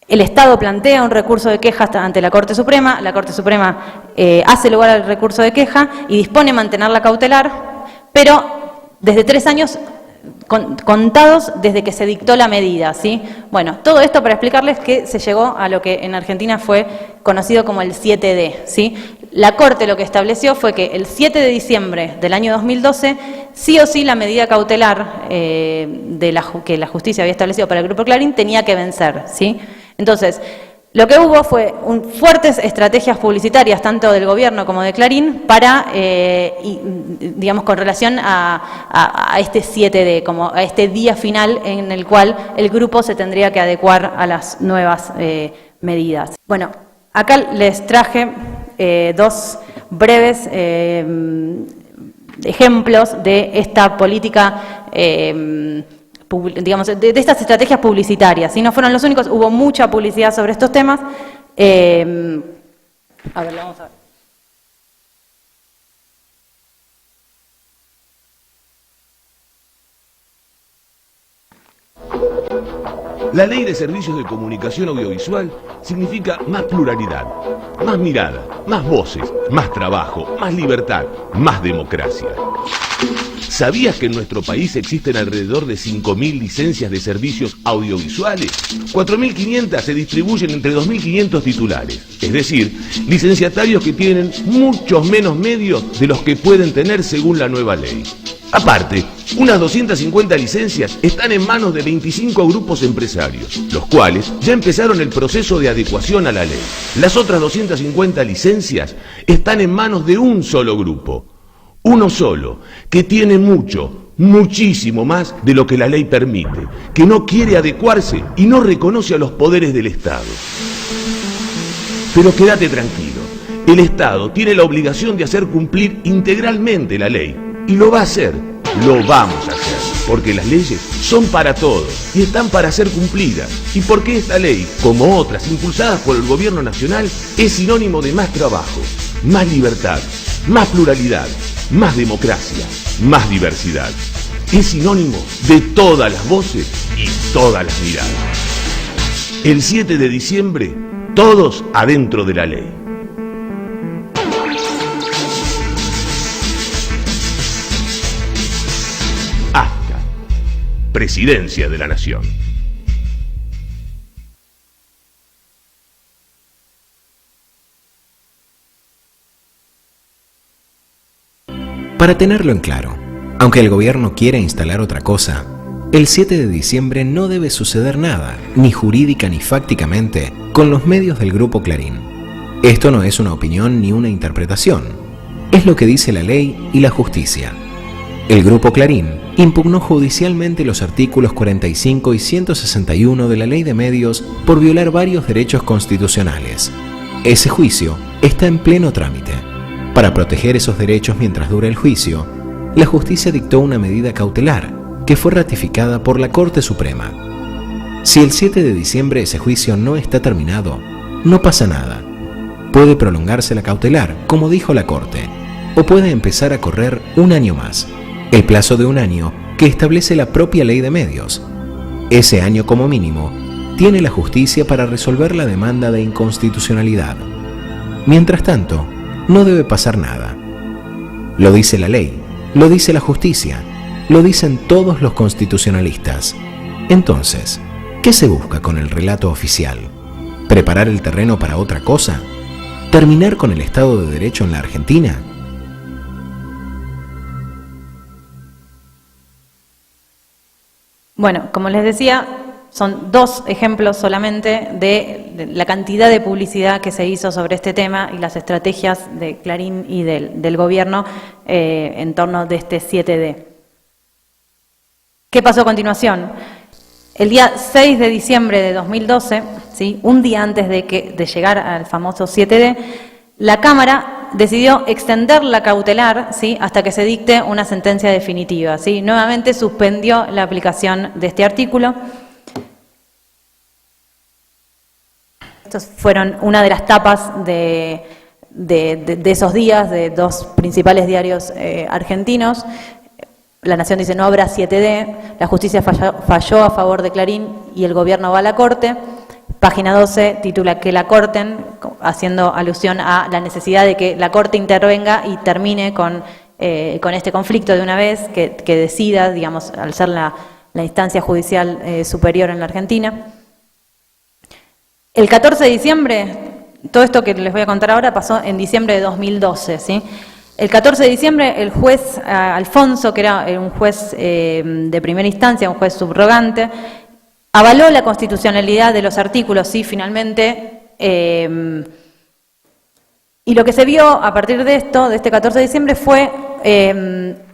El Estado plantea un recurso de queja ante la Corte Suprema, la Corte Suprema hace lugar al recurso de queja y dispone mantenerla cautelar, pero desde 3 años contados desde que se dictó la medida, ¿sí? Bueno, todo esto para explicarles que se llegó a lo que en Argentina fue conocido como el 7D, ¿sí? La Corte lo que estableció fue que el 7 de diciembre del año 2012, sí o sí la medida cautelar que la justicia había establecido para el Grupo Clarín tenía que vencer, ¿sí? Entonces, lo que hubo fue fuertes estrategias publicitarias, tanto del gobierno como de Clarín, para, digamos, con relación a este 7D, como a este día final en el cual el grupo se tendría que adecuar a las nuevas medidas. Bueno, acá les traje 2 breves ejemplos de esta política, digamos, de estas estrategias publicitarias. Y no fueron los únicos, hubo mucha publicidad sobre estos temas. A ver, vamos a ver. La Ley de Servicios de Comunicación Audiovisual significa más pluralidad, más mirada, más voces, más trabajo, más libertad, más democracia. ¿Sabías que en nuestro país existen alrededor de 5.000 licencias de servicios audiovisuales? 4.500 se distribuyen entre 2.500 titulares, es decir, licenciatarios que tienen muchos menos medios de los que pueden tener según la nueva ley. Aparte, unas 250 licencias están en manos de 25 grupos empresarios, los cuales ya empezaron el proceso de adecuación a la ley. Las otras 250 licencias están en manos de un solo grupo. Uno solo, que tiene muchísimo más de lo que la ley permite, que no quiere adecuarse y no reconoce a los poderes del Estado. Pero quédate tranquilo, el Estado tiene la obligación de hacer cumplir integralmente la ley, y lo va a hacer, lo vamos a hacer, porque las leyes son para todos y están para ser cumplidas, y porque esta ley, como otras impulsadas por el gobierno nacional, es sinónimo de más trabajo, más libertad, más pluralidad, más democracia, más diversidad. Es sinónimo de todas las voces y todas las miradas. El 7 de diciembre, todos adentro de la ley. AFCA, Presidencia de la Nación. Para tenerlo en claro, aunque el gobierno quiera instalar otra cosa, el 7 de diciembre no debe suceder nada, ni jurídica ni fácticamente, con los medios del Grupo Clarín. Esto no es una opinión ni una interpretación, es lo que dice la ley y la justicia. El Grupo Clarín impugnó judicialmente los artículos 45 y 161 de la Ley de Medios por violar varios derechos constitucionales. Ese juicio está en pleno trámite. Para proteger esos derechos mientras dura el juicio, la justicia dictó una medida cautelar que fue ratificada por la Corte Suprema. Si el 7 de diciembre ese juicio no está terminado, no pasa nada. Puede prolongarse la cautelar, como dijo la Corte, o puede empezar a correr un año más, el plazo de un año que establece la propia Ley de Medios. Ese año como mínimo tiene la justicia para resolver la demanda de inconstitucionalidad. Mientras tanto, no debe pasar nada. Lo dice la ley, lo dice la justicia, lo dicen todos los constitucionalistas. Entonces, ¿qué se busca con el relato oficial? ¿Preparar el terreno para otra cosa? ¿Terminar con el Estado de Derecho en la Argentina? Bueno, como les decía, son dos ejemplos solamente de la cantidad de publicidad que se hizo sobre este tema y las estrategias de Clarín y del gobierno en torno de este 7D. ¿Qué pasó a continuación? El día 6 de diciembre de 2012, ¿sí?, un día antes de llegar al famoso 7D, la Cámara decidió extender la cautelar, ¿sí?, hasta que se dicte una sentencia definitiva, ¿sí? Nuevamente suspendió la aplicación de este artículo. Estos fueron una de las tapas de esos días de dos principales diarios argentinos. La Nación dice no habrá 7D, la justicia falló a favor de Clarín y el gobierno va a la Corte. Página 12 titula que la corten, haciendo alusión a la necesidad de que la Corte intervenga y termine con este conflicto de una vez, que decida, digamos, al ser la instancia judicial superior en la Argentina. El 14 de diciembre, todo esto que les voy a contar ahora pasó en diciembre de 2012, ¿sí? El 14 de diciembre el juez Alfonso, que era un juez de primera instancia, un juez subrogante, avaló la constitucionalidad de los artículos, sí, finalmente, y lo que se vio a partir de esto, de este 14 de diciembre, fue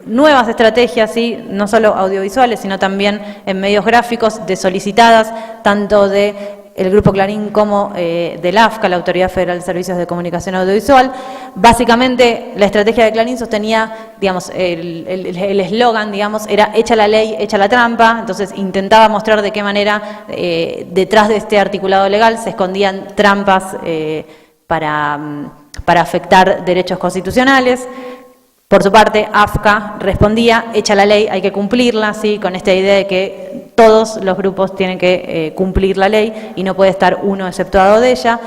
nuevas estrategias, ¿sí?, no solo audiovisuales, sino también en medios gráficos, de solicitadas, tanto de el Grupo Clarín como del AFCA, la Autoridad Federal de Servicios de Comunicación Audiovisual. Básicamente, la estrategia de Clarín sostenía, digamos, el eslogan, digamos, era echa la ley, echa la trampa. Entonces, intentaba mostrar de qué manera detrás de este articulado legal se escondían trampas para afectar derechos constitucionales. Por su parte, AFCA respondía, echa la ley, hay que cumplirla, ¿sí?, con esta idea de que todos los grupos tienen que cumplir la ley y no puede estar uno exceptuado de ella,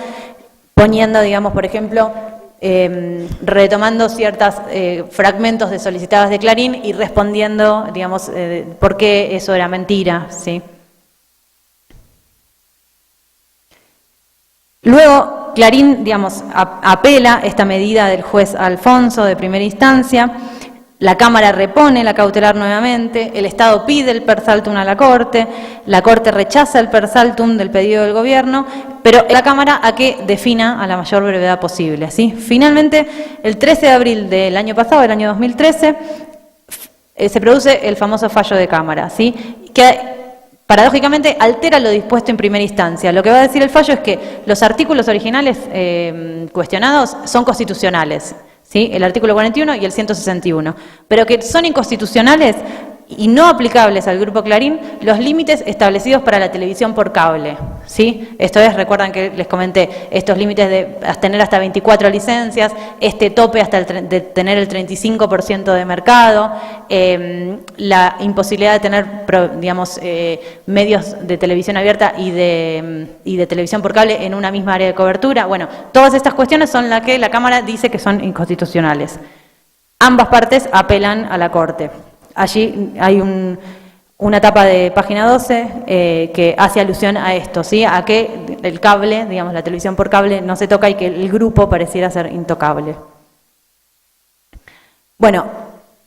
poniendo, digamos, por ejemplo, retomando ciertos fragmentos de solicitadas de Clarín y respondiendo, digamos, por qué eso era mentira, ¿sí? Luego, Clarín, digamos, apela esta medida del juez Alfonso de primera instancia, la Cámara repone la cautelar nuevamente, el Estado pide el per saltum a la Corte rechaza el per saltum del pedido del Gobierno, pero la Cámara a que defina a la mayor brevedad posible, ¿sí? Finalmente, el 13 de abril del año pasado, del año 2013, se produce el famoso fallo de Cámara, ¿sí?, que paradójicamente altera lo dispuesto en primera instancia. Lo que va a decir el fallo es que los artículos originales cuestionados son constitucionales, ¿sí?, el artículo 41 y el 161, pero que son inconstitucionales y no aplicables al Grupo Clarín los límites establecidos para la televisión por cable, ¿sí? Esto es, recuerdan que les comenté, estos límites de tener hasta 24 licencias, este tope hasta de tener el 35% de mercado, la imposibilidad de tener, digamos, medios de televisión abierta y de televisión por cable en una misma área de cobertura. Bueno, todas estas cuestiones son las que la Cámara dice que son inconstitucionales. Ambas partes apelan a la Corte. Allí hay una etapa de página 12 que hace alusión a esto, ¿sí? A que el cable, digamos, la televisión por cable no se toca y que el grupo pareciera ser intocable. Bueno,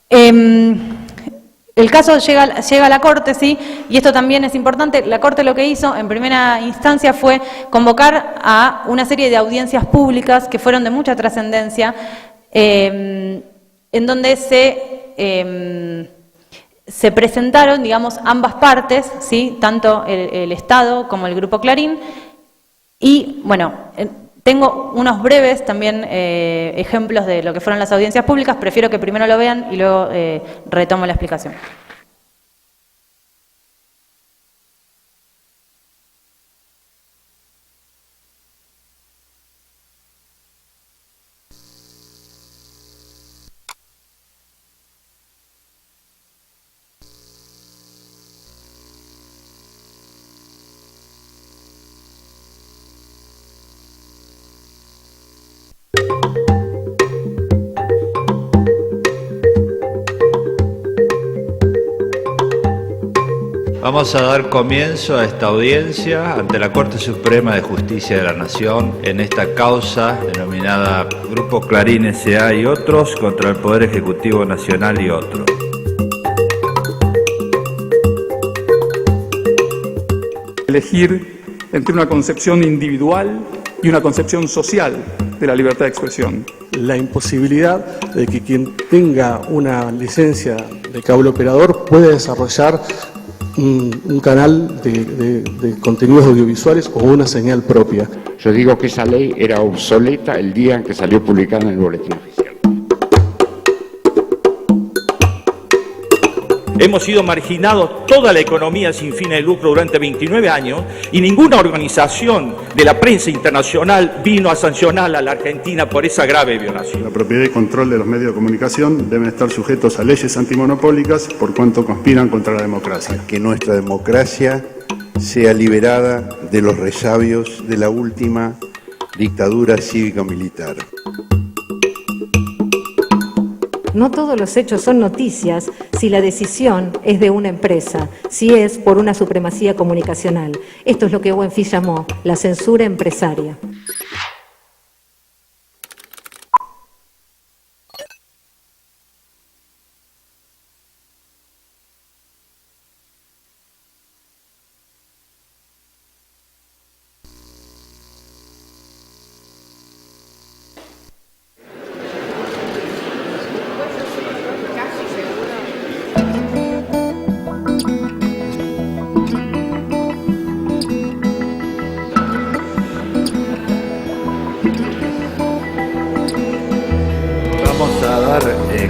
el caso llega a la Corte, ¿sí? Y esto también es importante. La Corte lo que hizo en primera instancia fue convocar a una serie de audiencias públicas que fueron de mucha trascendencia, en donde se presentaron, digamos, ambas partes, ¿sí? Tanto el Estado como el Grupo Clarín. Y, bueno, tengo unos breves también ejemplos de lo que fueron las audiencias públicas. Prefiero que primero lo vean y luego retomo la explicación. Vamos a dar comienzo a esta audiencia ante la Corte Suprema de Justicia de la Nación en esta causa denominada Grupo Clarín S.A. y otros contra el Poder Ejecutivo Nacional y otros. Elegir entre una concepción individual y una concepción social de la libertad de expresión. La imposibilidad de que quien tenga una licencia de cable operador pueda desarrollar un canal de contenidos audiovisuales o una señal propia. Yo digo que esa ley era obsoleta el día en que salió publicada en el Boletín Oficial. Hemos sido marginados toda la economía sin fines de lucro durante 29 años y ninguna organización de la prensa internacional vino a sancionar a la Argentina por esa grave violación. La propiedad y control de los medios de comunicación deben estar sujetos a leyes antimonopólicas por cuanto conspiran contra la democracia. Que nuestra democracia sea liberada de los resabios de la última dictadura cívico-militar. No todos los hechos son noticias si la decisión es de una empresa, si es por una supremacía comunicacional. Esto es lo que Owen Fish llamó la censura empresaria.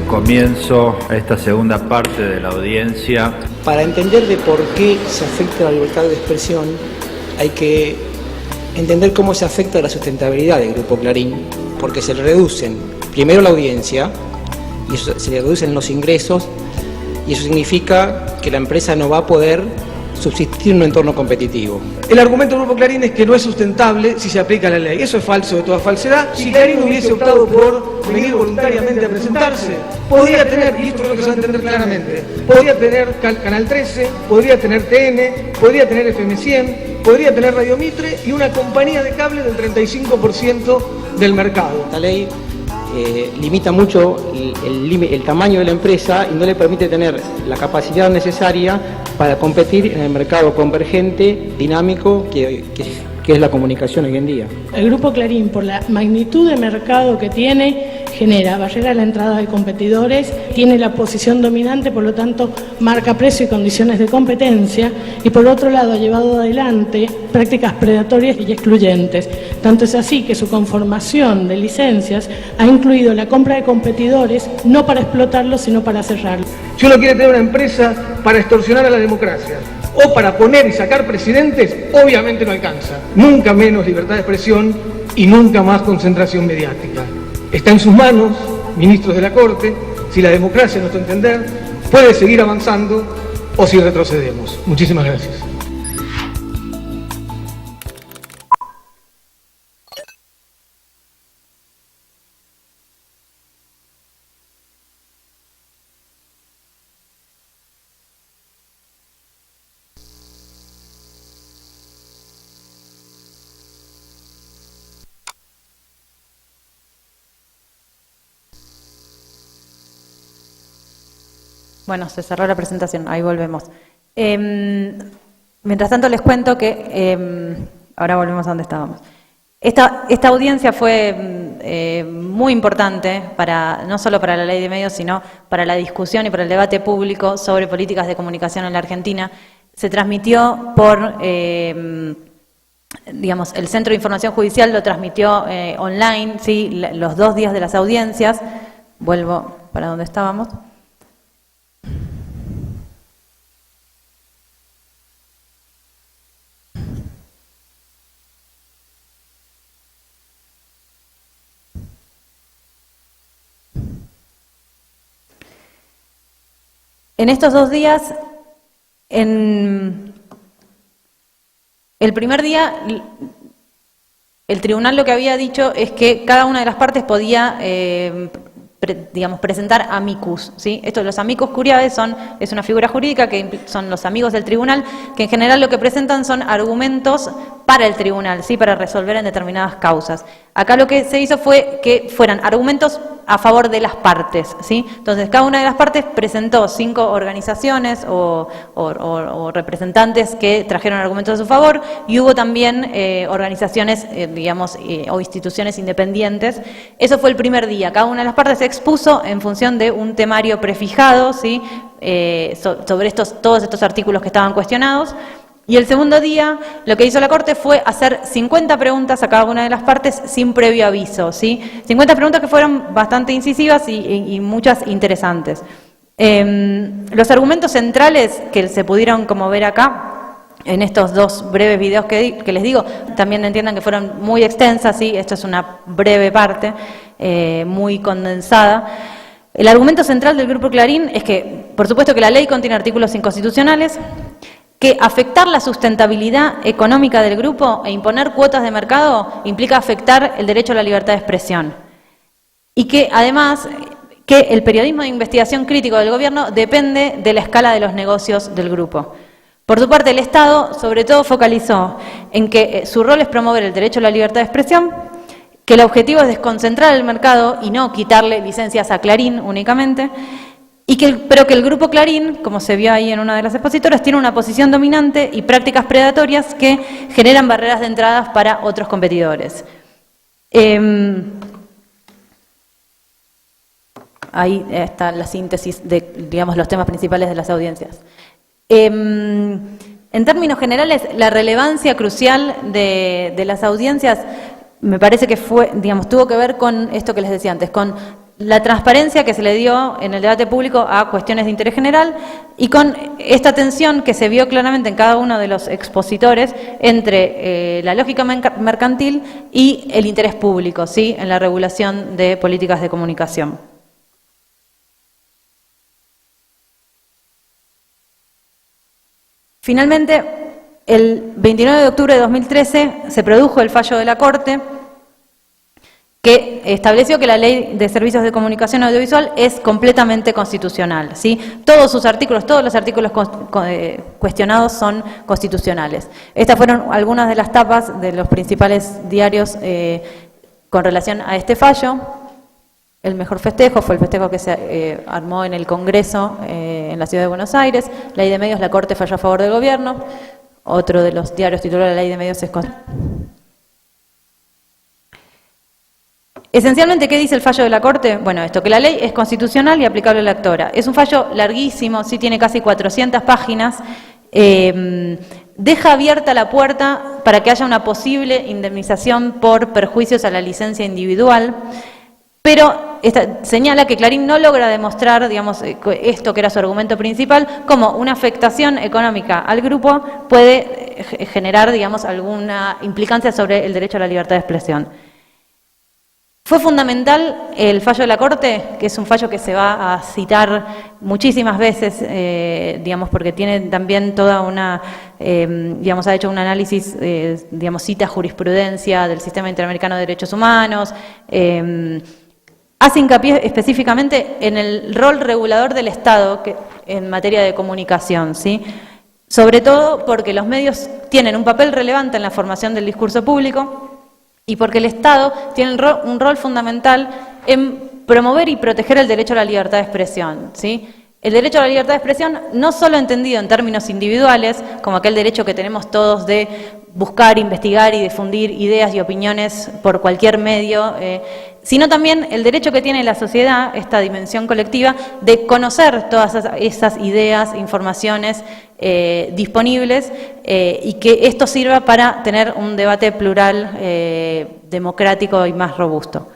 Comienzo a esta segunda parte de la audiencia. Para entender de por qué se afecta la libertad de expresión, hay que entender cómo se afecta la sustentabilidad del Grupo Clarín, porque se le reducen primero la audiencia, y eso, se le reducen los ingresos, y eso significa que la empresa no va a poder subsistir en un entorno competitivo. El argumento del Grupo Clarín es que no es sustentable si se aplica la ley. Eso es falso de toda falsedad. Si Clarín hubiese optado por venir voluntariamente a presentarse, podría tener, y esto es lo que se va a entender claramente, podría tener Canal 13, podría tener TN, podría tener FM100, podría tener Radio Mitre y una compañía de cable del 35% del mercado. La ley limita mucho el tamaño de la empresa y no le permite tener la capacidad necesaria para competir en el mercado convergente, dinámico, que es la comunicación hoy en día. El Grupo Clarín, por la magnitud de mercado que tiene, genera barrera a la entrada de competidores, tiene la posición dominante, por lo tanto marca precio y condiciones de competencia, y por otro lado ha llevado adelante prácticas predatorias y excluyentes. Tanto es así que su conformación de licencias ha incluido la compra de competidores no para explotarlos, sino para cerrarlos. Si uno quiere tener una empresa para extorsionar a la democracia o para poner y sacar presidentes, obviamente no alcanza. Nunca menos libertad de expresión y nunca más concentración mediática. Está en sus manos, ministros de la Corte, si la democracia, a nuestro entender, puede seguir avanzando o si retrocedemos. Muchísimas gracias. Bueno, se cerró la presentación, ahí volvemos. Mientras tanto les cuento que, ahora volvemos a donde estábamos. Esta audiencia fue muy importante, no solo para la ley de medios, sino para la discusión y para el debate público sobre políticas de comunicación en la Argentina. Se transmitió por, digamos, el Centro de Información Judicial lo transmitió online, ¿sí? Los 2 días de las audiencias. Vuelvo para donde estábamos. En estos 2 días, en el primer día, el tribunal lo que había dicho es que cada una de las partes podía, digamos, presentar amicus, ¿sí? Los amicus curiae es una figura jurídica que son los amigos del tribunal, que en general lo que presentan son argumentos para el tribunal, ¿sí? Para resolver en determinadas causas. Acá lo que se hizo fue que fueran argumentos a favor de las partes, ¿sí? Entonces, cada una de las partes presentó 5 organizaciones o representantes que trajeron argumentos a su favor, y hubo también organizaciones, digamos, o instituciones independientes. Eso fue el primer día. Cada una de las partes se expuso en función de un temario prefijado, ¿sí? Sobre todos estos artículos que estaban cuestionados. Y el segundo día, lo que hizo la Corte fue hacer 50 preguntas a cada una de las partes sin previo aviso, ¿sí? 50 preguntas que fueron bastante incisivas y muchas interesantes. Los argumentos centrales que se pudieron como ver acá, en estos 2 breves videos que les digo, también entiendan que fueron muy extensas, ¿sí? Esto es una breve parte, muy condensada. El argumento central del Grupo Clarín es que, por supuesto, que la ley contiene artículos inconstitucionales, que afectar la sustentabilidad económica del grupo e imponer cuotas de mercado implica afectar el derecho a la libertad de expresión. Y que, además, que el periodismo de investigación crítico del gobierno depende de la escala de los negocios del grupo. Por su parte, el Estado, sobre todo, focalizó en que su rol es promover el derecho a la libertad de expresión, que el objetivo es desconcentrar el mercado y no quitarle licencias a Clarín únicamente, pero que el Grupo Clarín, como se vio ahí en una de las expositoras, tiene una posición dominante y prácticas predatorias que generan barreras de entrada para otros competidores. Ahí está la síntesis de, digamos, los temas principales de las audiencias. En términos generales, la relevancia crucial de las audiencias me parece que tuvo que ver con esto que les decía antes, con la transparencia que se le dio en el debate público a cuestiones de interés general y con esta tensión que se vio claramente en cada uno de los expositores entre la lógica mercantil y el interés público, ¿sí? En la regulación de políticas de comunicación. Finalmente, el 29 de octubre de 2013 se produjo el fallo de la Corte que estableció que la Ley de Servicios de Comunicación Audiovisual es completamente constitucional, ¿sí? Todos los artículos cuestionados son constitucionales. Estas fueron algunas de las tapas de los principales diarios con relación a este fallo. El mejor festejo fue el festejo que se armó en el Congreso en la Ciudad de Buenos Aires. Ley de Medios, la Corte falló a favor del gobierno. Otro de los diarios tituló La Ley de Medios es Esencialmente, ¿qué dice el fallo de la Corte? Bueno, esto, que la ley es constitucional y aplicable a la actora. Es un fallo larguísimo, sí, tiene casi 400 páginas, deja abierta la puerta para que haya una posible indemnización por perjuicios a la licencia individual, pero señala que Clarín no logra demostrar, digamos, esto que era su argumento principal, como una afectación económica al grupo puede generar, digamos, alguna implicancia sobre el derecho a la libertad de expresión. Fue fundamental el fallo de la Corte, que es un fallo que se va a citar muchísimas veces, digamos, porque tiene también toda una, digamos, ha hecho un análisis, digamos, cita jurisprudencia del Sistema Interamericano de Derechos Humanos, hace hincapié específicamente en el rol regulador del Estado en materia de comunicación, ¿sí? Sobre todo porque los medios tienen un papel relevante en la formación del discurso público, y porque el Estado tiene un rol fundamental en promover y proteger el derecho a la libertad de expresión, ¿sí? El derecho a la libertad de expresión no solo entendido en términos individuales, como aquel derecho que tenemos todos de buscar, investigar y difundir ideas y opiniones por cualquier medio, sino también el derecho que tiene la sociedad, esta dimensión colectiva, de conocer todas esas ideas, informaciones disponibles y que esto sirva para tener un debate plural, democrático y más robusto.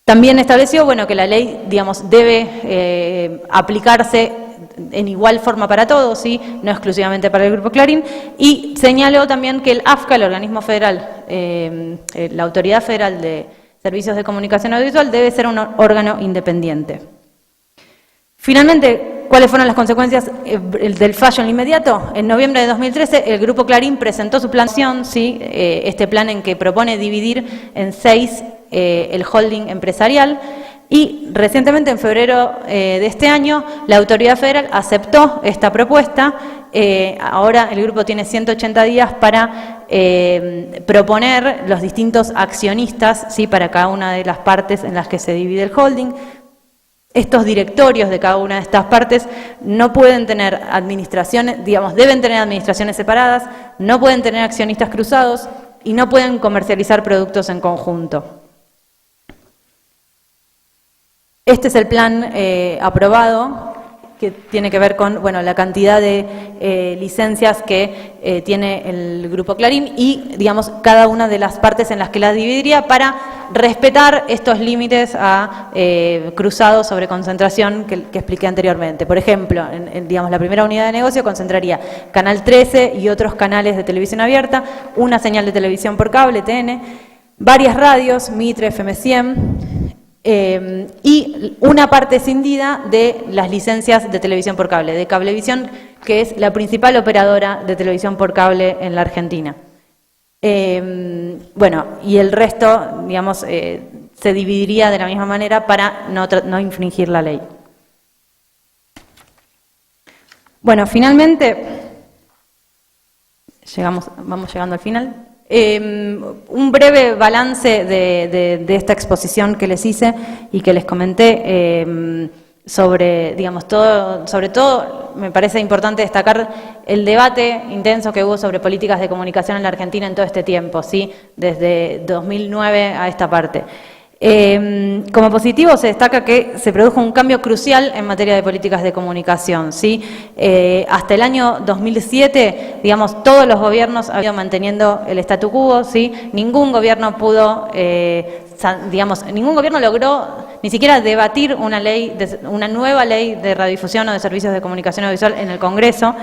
También estableció, bueno, que la ley, digamos, debe aplicarse en igual forma para todos, ¿sí? No exclusivamente para el Grupo Clarín, y señaló también que el AFCA, el organismo federal, la Autoridad Federal de Servicios de Comunicación Audiovisual, debe ser un órgano independiente. Finalmente, ¿cuáles fueron las consecuencias del fallo en lo inmediato? En noviembre de 2013, el Grupo Clarín presentó su plan, ¿sí? Este plan en que propone dividir en 6 el holding empresarial, y recientemente, en febrero de este año, la Autoridad Federal aceptó esta propuesta. Ahora el grupo tiene 180 días para proponer los distintos accionistas, ¿sí? Para cada una de las partes en las que se divide el holding. Estos directorios de cada una de estas partes no pueden tener administraciones, digamos, deben tener administraciones separadas, no pueden tener accionistas cruzados y no pueden comercializar productos en conjunto. Este es el plan aprobado, que tiene que ver con, bueno, la cantidad de licencias que tiene el Grupo Clarín y, digamos, cada una de las partes en las que las dividiría para respetar estos límites a cruzados sobre concentración que expliqué anteriormente. Por ejemplo, digamos, la primera unidad de negocio concentraría Canal 13 y otros canales de televisión abierta, una señal de televisión por cable, TN, varias radios, Mitre, FM 100, y una parte escindida de las licencias de televisión por cable, de Cablevisión, que es la principal operadora de televisión por cable en la Argentina. Bueno, y el resto, digamos, se dividiría de la misma manera para no infringir la ley. Bueno, finalmente, vamos llegando al final. Un breve balance de esta exposición que les hice y que les comenté sobre, digamos, sobre todo me parece importante destacar el debate intenso que hubo sobre políticas de comunicación en la Argentina en todo este tiempo, ¿sí? Desde 2009 a esta parte. Como positivo se destaca que se produjo un cambio crucial en materia de políticas de comunicación, ¿sí? Hasta el año 2007, digamos, todos los gobiernos han ido manteniendo el statu quo, ¿sí? Ningún gobierno pudo, digamos, ningún gobierno logró ni siquiera debatir una nueva ley de radiodifusión o de servicios de comunicación audiovisual en el Congreso.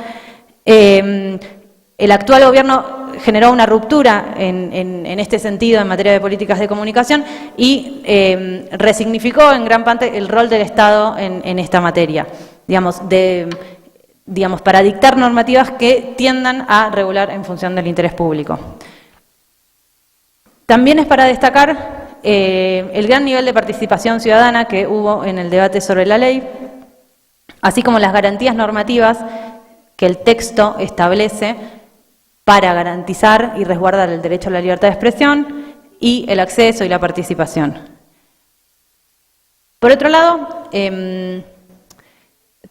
El actual gobierno generó una ruptura en este sentido en materia de políticas de comunicación y resignificó en gran parte el rol del Estado en esta materia, digamos, para dictar normativas que tiendan a regular en función del interés público. También es para destacar el gran nivel de participación ciudadana que hubo en el debate sobre la ley, así como las garantías normativas que el texto establece para garantizar y resguardar el derecho a la libertad de expresión y el acceso y la participación. Por otro lado,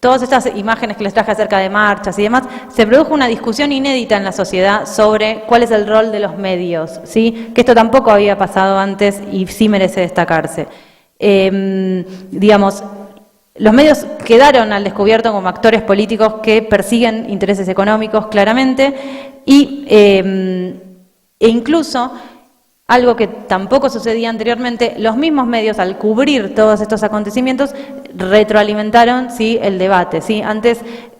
todas estas imágenes que les traje acerca de marchas y demás, se produjo una discusión inédita en la sociedad sobre cuál es el rol de los medios, ¿sí? Que esto tampoco había pasado antes y sí merece destacarse. Digamos, los medios quedaron al descubierto como actores políticos que persiguen intereses económicos claramente e incluso, algo que tampoco sucedía anteriormente, los mismos medios al cubrir todos estos acontecimientos retroalimentaron, ¿sí?, el debate, ¿sí? Antes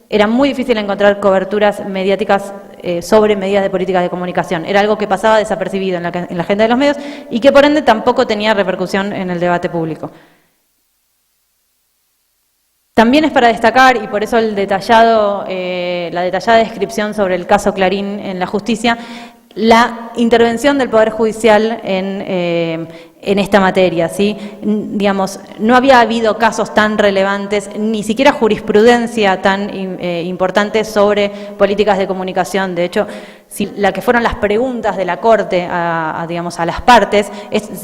era muy difícil encontrar coberturas mediáticas sobre medidas de políticas de comunicación. Era algo que pasaba desapercibido en la agenda de los medios y que por ende tampoco tenía repercusión en el debate público. También es para destacar, y por eso la detallada descripción sobre el caso Clarín en la justicia, la intervención del Poder Judicial en esta materia, ¿sí? Digamos, no había habido casos tan relevantes, ni siquiera jurisprudencia tan importante sobre políticas de comunicación. De hecho, si la que fueron las preguntas de la Corte digamos, a las partes,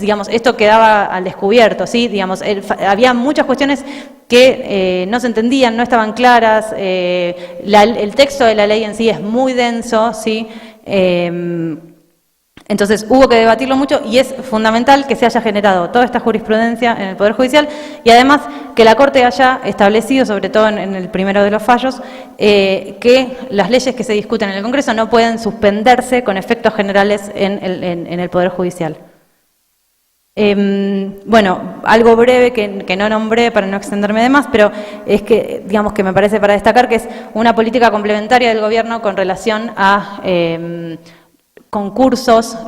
digamos, esto quedaba al descubierto, ¿sí? Digamos, había muchas cuestiones que no se entendían, no estaban claras, el texto de la ley en sí es muy denso, ¿sí? Entonces hubo que debatirlo mucho y es fundamental que se haya generado toda esta jurisprudencia en el Poder Judicial y además que la Corte haya establecido, sobre todo en el primero de los fallos, que las leyes que se discuten en el Congreso no pueden suspenderse con efectos generales en el Poder Judicial. Bueno, algo breve que no nombré para no extenderme de más, pero es que, digamos, que me parece para destacar que es una política complementaria del Gobierno con relación a concursos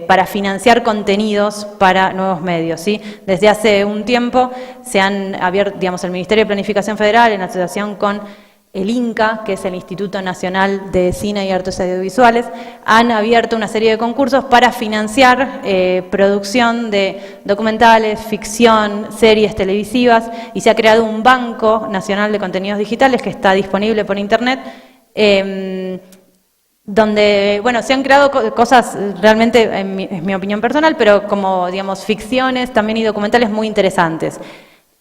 para financiar contenidos para nuevos medios, ¿sí? Desde hace un tiempo se han abierto, digamos, el Ministerio de Planificación Federal en asociación con el INCA, que es el Instituto Nacional de Cine y Artes Audiovisuales, han abierto una serie de concursos para financiar producción de documentales, ficción, series televisivas, y se ha creado un Banco Nacional de Contenidos Digitales que está disponible por Internet, donde, bueno, se han creado cosas realmente, es mi opinión personal, pero como, digamos, ficciones también y documentales muy interesantes.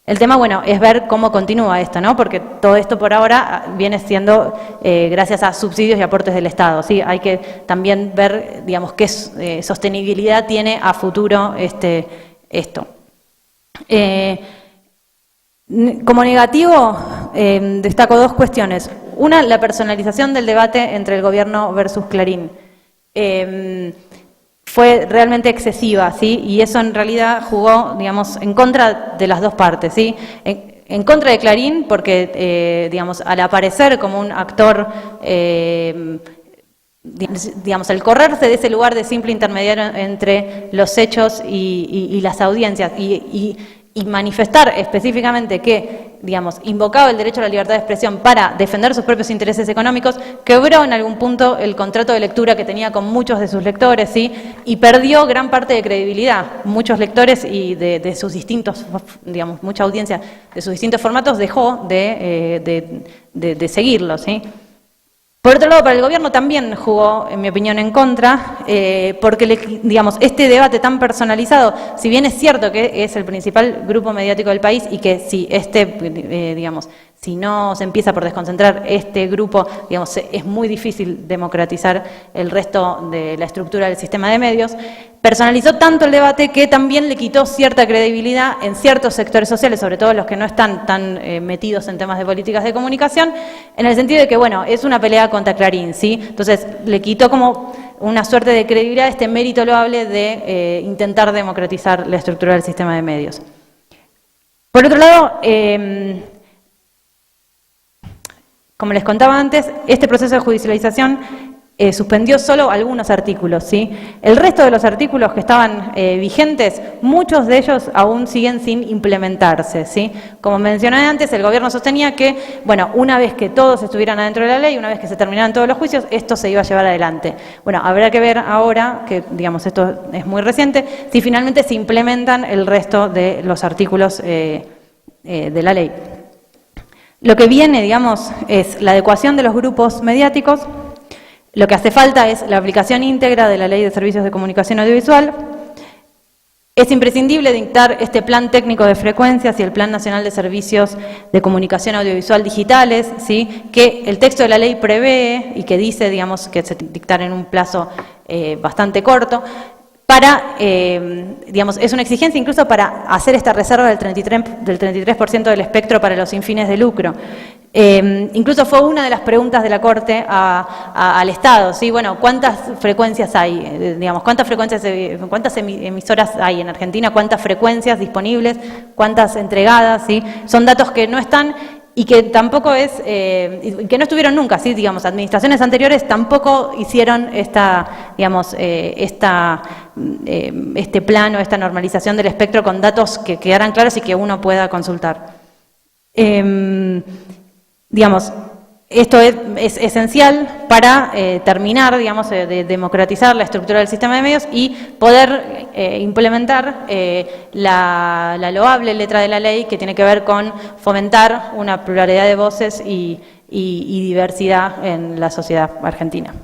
El tema, bueno, es ver cómo continúa esto, ¿no? Porque todo esto por ahora viene siendo gracias a subsidios y aportes del Estado, ¿sí? Hay que también ver, digamos, qué sostenibilidad tiene a futuro esto. Como negativo, destaco dos cuestiones. Una, la personalización del debate entre el Gobierno versus Clarín. Fue realmente excesiva, ¿sí? Y eso en realidad jugó, digamos, en contra de las dos partes, ¿sí? En contra de Clarín, porque, digamos, al aparecer como un actor, digamos, al correrse de ese lugar de simple intermediario entre los hechos y las audiencias, y manifestar específicamente que, digamos, invocaba el derecho a la libertad de expresión para defender sus propios intereses económicos, quebró en algún punto el contrato de lectura que tenía con muchos de sus lectores, ¿sí? Y perdió gran parte de credibilidad. Muchos lectores y de sus distintos, digamos, mucha audiencia de sus distintos formatos dejó de seguirlo, ¿sí? Por otro lado, para el Gobierno también jugó, en mi opinión, en contra, porque, digamos, este debate tan personalizado, si bien es cierto que es el principal grupo mediático del país y que si digamos, si no se empieza por desconcentrar este grupo, digamos, es muy difícil democratizar el resto de la estructura del sistema de medios, personalizó tanto el debate que también le quitó cierta credibilidad en ciertos sectores sociales, sobre todo los que no están tan metidos en temas de políticas de comunicación, en el sentido de que, bueno, es una pelea contra Clarín, ¿sí? Entonces, le quitó como una suerte de credibilidad este mérito loable de intentar democratizar la estructura del sistema de medios. Por otro lado, como les contaba antes, este proceso de judicialización suspendió solo algunos artículos, ¿sí? El resto de los artículos que estaban vigentes, muchos de ellos aún siguen sin implementarse, ¿sí? Como mencioné antes, el Gobierno sostenía que, bueno, una vez que todos estuvieran adentro de la ley, una vez que se terminaran todos los juicios, esto se iba a llevar adelante. Bueno, habrá que ver ahora, que digamos esto es muy reciente, si finalmente se implementan el resto de los artículos de la ley. Lo que viene, digamos, es la adecuación de los grupos mediáticos. Lo que hace falta es la aplicación íntegra de la Ley de Servicios de Comunicación Audiovisual. Es imprescindible dictar este plan técnico de frecuencias y el Plan Nacional de Servicios de Comunicación Audiovisual Digitales, ¿sí?, que el texto de la ley prevé y que dice, digamos, que se dictar en un plazo bastante corto, para, digamos, es una exigencia incluso para hacer esta reserva del 33% del espectro para los sin fines de lucro. Incluso fue una de las preguntas de la Corte al Estado, ¿sí? Bueno, ¿cuántas frecuencias hay? Digamos, ¿cuántas emisoras hay en Argentina? ¿Cuántas frecuencias disponibles? ¿Cuántas entregadas? ¿Sí? Son datos que no están y que tampoco que no estuvieron nunca, ¿sí? Digamos, administraciones anteriores tampoco hicieron este plano, esta normalización del espectro con datos que quedaran claros y que uno pueda consultar. Digamos, esto es esencial para terminar, digamos, de democratizar la estructura del sistema de medios y poder implementar la loable letra de la ley que tiene que ver con fomentar una pluralidad de voces y diversidad en la sociedad argentina.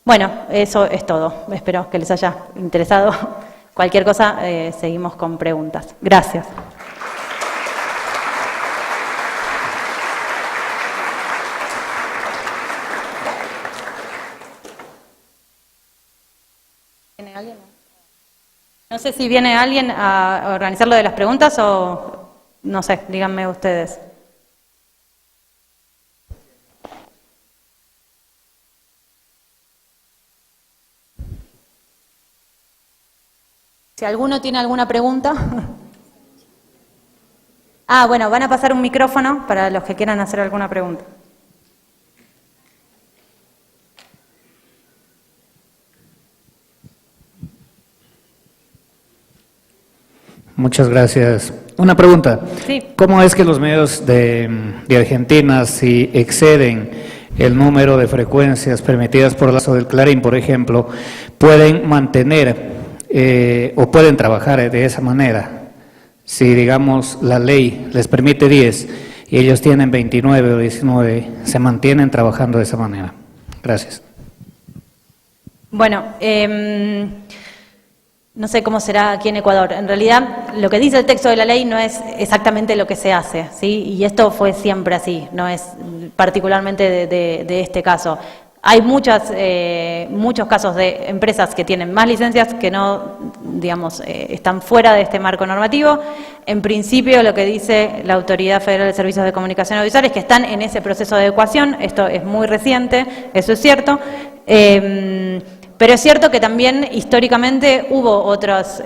Bueno, eso es todo. Espero que les haya interesado. Cualquier cosa, seguimos con preguntas. Gracias. ¿Tiene alguien? No sé si viene alguien a organizar lo de las preguntas o no sé, díganme ustedes. Si alguno tiene alguna pregunta. Bueno, van a pasar un micrófono para los que quieran hacer alguna pregunta. Muchas gracias. Una pregunta. Sí. ¿Cómo es que los medios de Argentina, si exceden el número de frecuencias permitidas por el lazo del Clarín, por ejemplo, pueden mantener o pueden trabajar de esa manera? Si, digamos, la ley les permite 10 y ellos tienen 29 o 19, ¿se mantienen trabajando de esa manera? Gracias. Bueno, no sé cómo será aquí en Ecuador. En realidad, lo que dice el texto de la ley no es exactamente lo que se hace, ¿sí? Y esto fue siempre así, no es particularmente de este caso. Hay muchos casos de empresas que tienen más licencias que no, digamos, están fuera de este marco normativo. En principio, lo que dice la Autoridad Federal de Servicios de Comunicación Audiovisual es que están en ese proceso de adecuación. Esto es muy reciente, eso es cierto. Pero es cierto que también históricamente hubo otras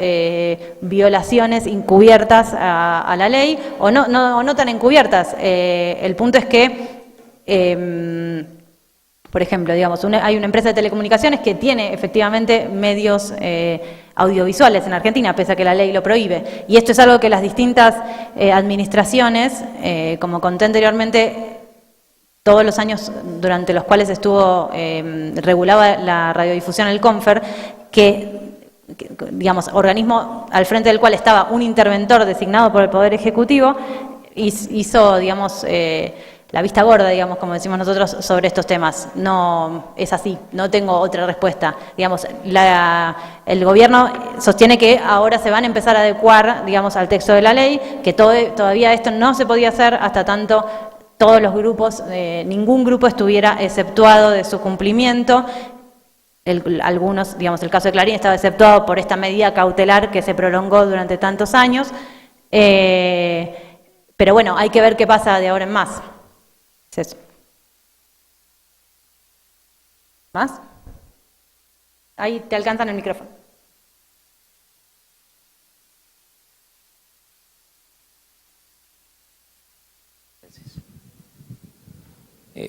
violaciones encubiertas a la ley, o no tan encubiertas. El punto es que, por ejemplo, digamos, hay una empresa de telecomunicaciones que tiene efectivamente medios audiovisuales en Argentina, pese a que la ley lo prohíbe. Y esto es algo que las distintas administraciones, como conté anteriormente, todos los años durante los cuales estuvo regulada la radiodifusión, el CONFER, que, digamos, organismo al frente del cual estaba un interventor designado por el Poder Ejecutivo, hizo, digamos, la vista gorda, digamos, como decimos nosotros, sobre estos temas. No es así, no tengo otra respuesta. Digamos, el gobierno sostiene que ahora se van a empezar a adecuar, digamos, al texto de la ley, que todavía esto no se podía hacer hasta tanto todos los grupos, ningún grupo estuviera exceptuado de su cumplimiento. Algunos, digamos, el caso de Clarín estaba exceptuado por esta medida cautelar que se prolongó durante tantos años. Pero bueno, hay que ver qué pasa de ahora en más. Es eso. ¿Más? Ahí te alcanzan el micrófono.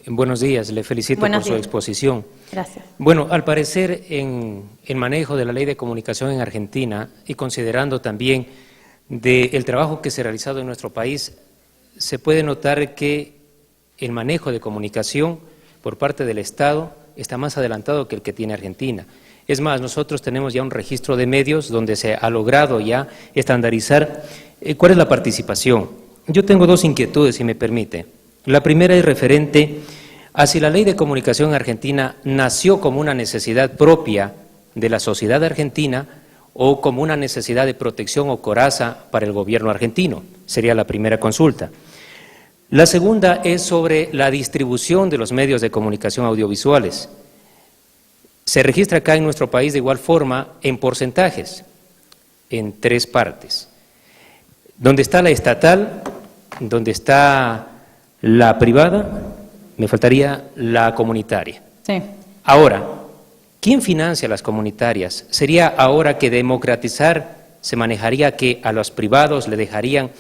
Buenos días, le felicito por su exposición. Gracias. Bueno, al parecer en el manejo de la ley de comunicación en Argentina y considerando también del trabajo que se ha realizado en nuestro país, se puede notar que el manejo de comunicación por parte del Estado está más adelantado que el que tiene Argentina. Es más, nosotros tenemos ya un registro de medios donde se ha logrado ya estandarizar cuál es la participación. Yo tengo dos inquietudes, si me permite. La primera es referente a si la ley de comunicación argentina nació como una necesidad propia de la sociedad argentina o como una necesidad de protección o coraza para el gobierno argentino. Sería la primera consulta. La segunda es sobre la distribución de los medios de comunicación audiovisuales. Se registra acá en nuestro país de igual forma en porcentajes, en 3 partes. Donde está la estatal, donde está la privada, me faltaría la comunitaria. Sí. Ahora, ¿quién financia las comunitarias? ¿Sería ahora que democratizar se manejaría que a los privados le dejarían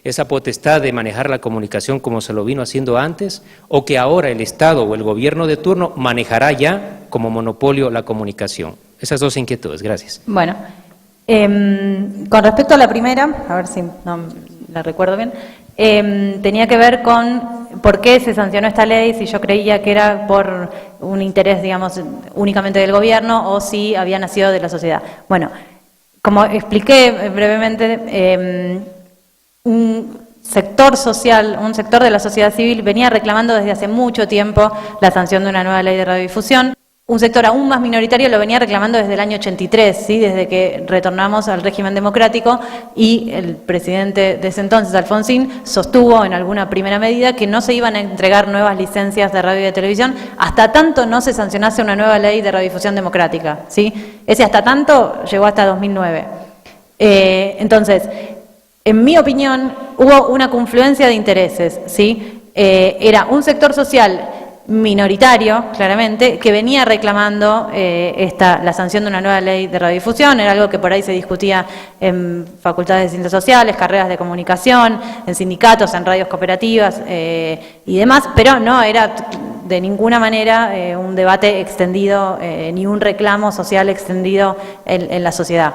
esa potestad de manejar la comunicación como se lo vino haciendo antes, o que ahora el Estado o el gobierno de turno manejará ya como monopolio la comunicación? Esas 2 inquietudes, gracias. Bueno, con respecto a la primera, a ver si no la recuerdo bien, tenía que ver con por qué se sancionó esta ley, si yo creía que era por un interés, digamos, únicamente del gobierno o si había nacido de la sociedad. Bueno, como expliqué brevemente, un sector social, un sector de la sociedad civil venía reclamando desde hace mucho tiempo la sanción de una nueva ley de radiodifusión. Un sector aún más minoritario lo venía reclamando desde el año 83, ¿sí? Desde que retornamos al régimen democrático, y el presidente de ese entonces, Alfonsín, sostuvo en alguna primera medida que no se iban a entregar nuevas licencias de radio y de televisión hasta tanto no se sancionase una nueva ley de radiodifusión democrática, ¿sí? Ese hasta tanto llegó hasta 2009. Entonces, en mi opinión, hubo una confluencia de intereses, ¿sí? Era un sector social minoritario, claramente, que venía reclamando la sanción de una nueva ley de radiodifusión. Era algo que por ahí se discutía en facultades de ciencias sociales, carreras de comunicación, en sindicatos, en radios cooperativas y demás, pero no era de ninguna manera un debate extendido, ni un reclamo social extendido en la sociedad.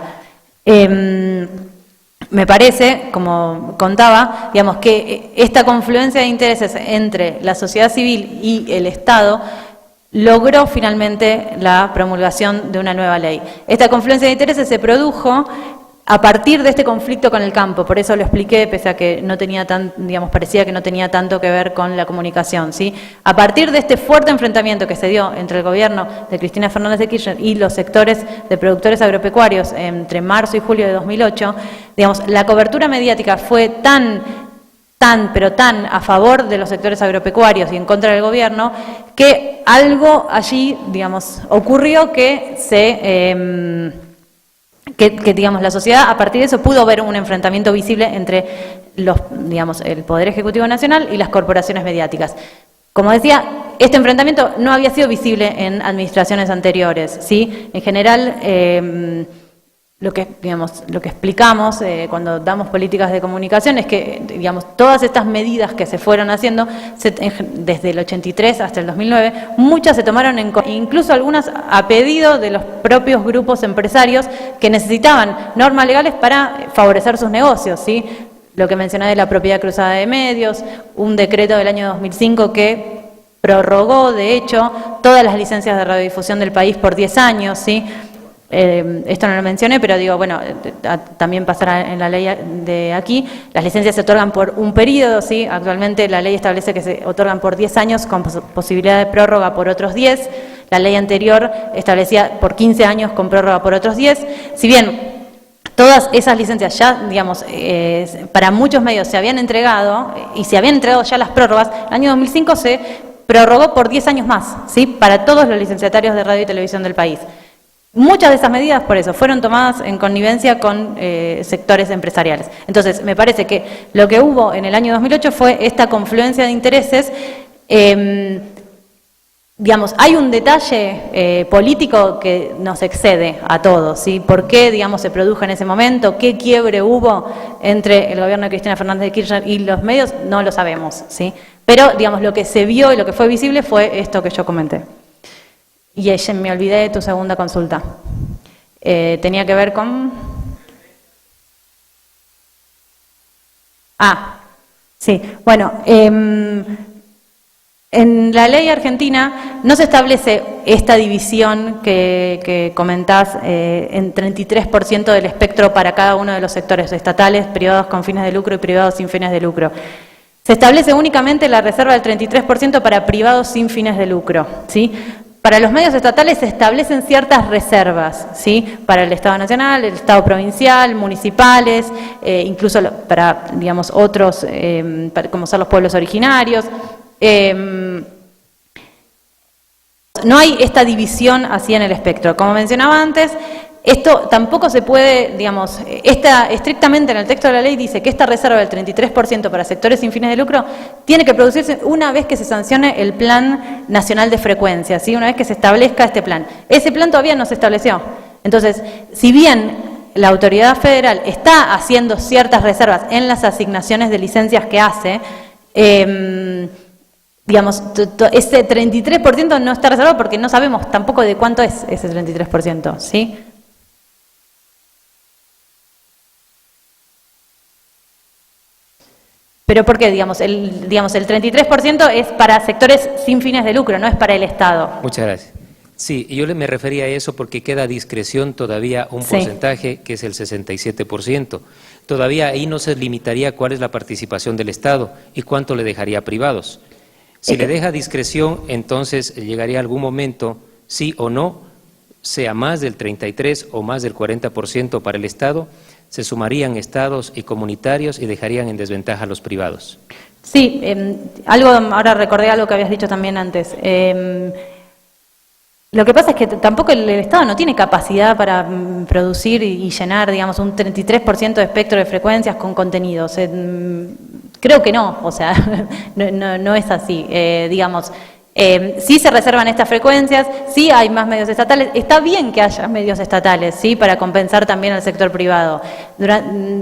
Me parece, como contaba, digamos, que esta confluencia de intereses entre la sociedad civil y el Estado logró finalmente la promulgación de una nueva ley. Esta confluencia de intereses se produjo a partir de este conflicto con el campo, por eso lo expliqué, pese a que no tenía parecía que no tenía tanto que ver con la comunicación, ¿sí? A partir de este fuerte enfrentamiento que se dio entre el gobierno de Cristina Fernández de Kirchner y los sectores de productores agropecuarios entre marzo y julio de 2008, digamos, la cobertura mediática fue tan a favor de los sectores agropecuarios y en contra del gobierno, que algo allí, digamos, ocurrió que digamos, la sociedad, a partir de eso, pudo ver un enfrentamiento visible entre el Poder Ejecutivo Nacional y las corporaciones mediáticas. Como decía, este enfrentamiento no había sido visible en administraciones anteriores, ¿sí? En general, lo que explicamos cuando damos políticas de comunicación es que, digamos, todas estas medidas que se fueron haciendo desde el 83 hasta el 2009, muchas se tomaron incluso algunas a pedido de los propios grupos empresarios que necesitaban normas legales para favorecer sus negocios, ¿sí? Lo que mencioné de la propiedad cruzada de medios, un decreto del año 2005 que prorrogó, de hecho, todas las licencias de radiodifusión del país por 10 años, ¿sí? Esto no lo mencioné, pero digo, bueno, también pasará en la ley de aquí. Las licencias se otorgan por un periodo, ¿sí? Actualmente la ley establece que se otorgan por 10 años con posibilidad de prórroga por otros 10. La ley anterior establecía por 15 años con prórroga por otros 10. Si bien todas esas licencias ya, digamos, para muchos medios se habían entregado, y se habían entregado ya las prórrogas, el año 2005 se prorrogó por 10 años más, ¿sí? Para todos los licenciatarios de radio y televisión del país. Muchas de esas medidas, por eso, fueron tomadas en connivencia con sectores empresariales. Entonces, me parece que lo que hubo en el año 2008 fue esta confluencia de intereses. Digamos, hay un detalle político que nos excede a todos, ¿sí? ¿Por qué, digamos, se produjo en ese momento? ¿Qué quiebre hubo entre el gobierno de Cristina Fernández de Kirchner y los medios? No lo sabemos, ¿sí? Pero, digamos, lo que se vio y lo que fue visible fue esto que yo comenté. Y me olvidé de tu segunda consulta. Tenía que ver con... Sí. Bueno, en la ley argentina no se establece esta división que comentás en 33% del espectro para cada uno de los sectores estatales, privados con fines de lucro y privados sin fines de lucro. Se establece únicamente la reserva del 33% para privados sin fines de lucro, ¿sí? Para los medios estatales se establecen ciertas reservas, ¿sí? Para el Estado nacional, el Estado provincial, municipales, incluso para, digamos, otros, como son los pueblos originarios. No hay esta división así en el espectro. Como mencionaba antes, esto tampoco se puede, digamos, estrictamente en el texto de la ley dice que esta reserva del 33% para sectores sin fines de lucro tiene que producirse una vez que se sancione el Plan Nacional de Frecuencias, ¿sí? Una vez que se establezca este plan. Ese plan todavía no se estableció. Entonces, si bien la autoridad federal está haciendo ciertas reservas en las asignaciones de licencias que hace, digamos, ese 33% no está reservado porque no sabemos tampoco de cuánto es ese 33%, ¿sí? Pero ¿por qué? Digamos, el 33% es para sectores sin fines de lucro, no es para el Estado. Muchas gracias. Sí, yo me refería a eso porque queda a discreción todavía un porcentaje que es el 67%. Todavía ahí no se limitaría cuál es la participación del Estado y cuánto le dejaría a privados. Si le deja discreción, entonces llegaría algún momento, sí o no, sea más del 33 o más del 40% para el Estado, se sumarían estados y comunitarios y dejarían en desventaja a los privados. Sí, ahora recordé algo que habías dicho también antes. Lo que pasa es que tampoco el Estado no tiene capacidad para producir y llenar, digamos, un 33% de espectro de frecuencias con contenidos. Creo que no, o sea, no es así, digamos. Sí se reservan estas frecuencias, sí hay más medios estatales, está bien que haya medios estatales, sí, para compensar también al sector privado.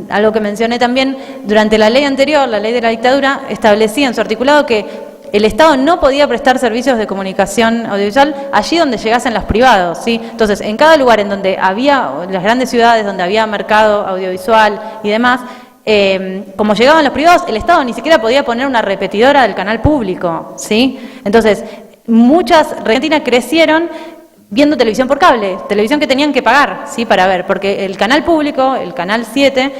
Algo que mencioné también, durante la ley anterior, la ley de la dictadura, establecía en su articulado que el Estado no podía prestar servicios de comunicación audiovisual allí donde llegasen los privados, ¿sí? Entonces, en cada lugar en donde había, las grandes ciudades donde había mercado audiovisual y demás, como llegaban los privados, el Estado ni siquiera podía poner una repetidora del canal público, ¿sí? Entonces, muchas argentinas crecieron viendo televisión por cable, televisión que tenían que pagar, ¿sí? Para ver, porque el canal público, el canal 7,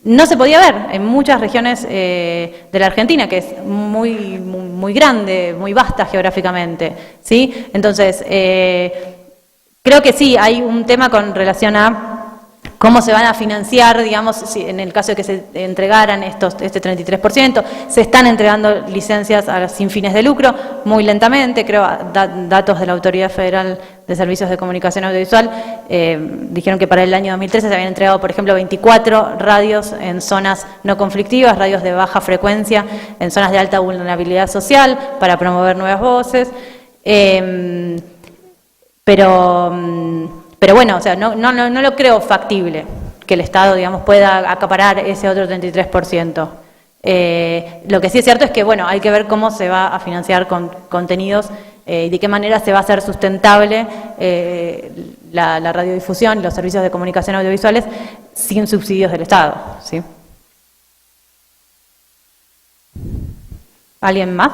no se podía ver en muchas regiones de la Argentina, que es muy grande, muy vasta geográficamente, ¿sí? Entonces, creo que sí, hay un tema con relación a cómo se van a financiar, digamos, si en el caso de que se entregaran este 33%, se están entregando licencias sin fines de lucro, muy lentamente, creo, datos de la Autoridad Federal de Servicios de Comunicación Audiovisual, dijeron que para el año 2013 se habían entregado, por ejemplo, 24 radios en zonas no conflictivas, radios de baja frecuencia, en zonas de alta vulnerabilidad social, para promover nuevas voces, pero bueno, o sea, no lo creo factible que el Estado, digamos, pueda acaparar ese otro 33%. Lo que sí es cierto es que, bueno, hay que ver cómo se va a financiar con contenidos y de qué manera se va a hacer sustentable la radiodifusión y los servicios de comunicación audiovisuales sin subsidios del Estado, ¿sí? ¿Alguien más?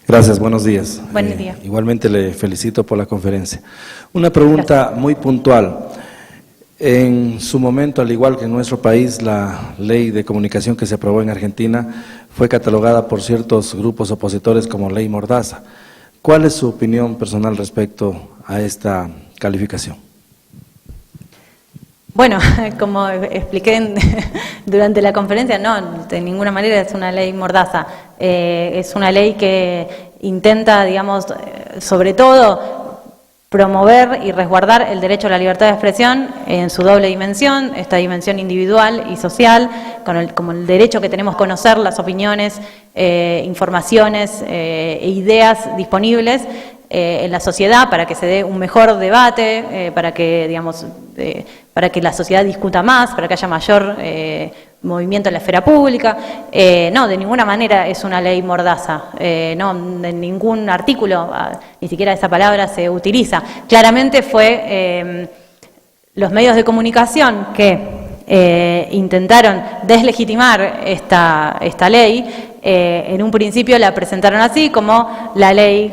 Gracias, buenos días. Buen día. Igualmente le felicito por la conferencia. Una pregunta muy puntual. En su momento, al igual que en nuestro país, la ley de comunicación que se aprobó en Argentina fue catalogada por ciertos grupos opositores como ley mordaza. ¿Cuál es su opinión personal respecto a esta calificación? Bueno, como expliqué durante la conferencia, no, de ninguna manera es una ley mordaza. Es una ley que intenta, digamos, sobre todo promover y resguardar el derecho a la libertad de expresión en su doble dimensión, esta dimensión individual y social, como el derecho que tenemos a conocer las opiniones, informaciones e ideas disponibles en la sociedad para que se dé un mejor debate, para que, digamos, para que la sociedad discuta más, para que haya mayor movimiento en la esfera pública. No, de ninguna manera es una ley mordaza, no, en ningún artículo, ni siquiera esa palabra se utiliza. Claramente fue los medios de comunicación que intentaron deslegitimar esta ley, en un principio la presentaron así como la ley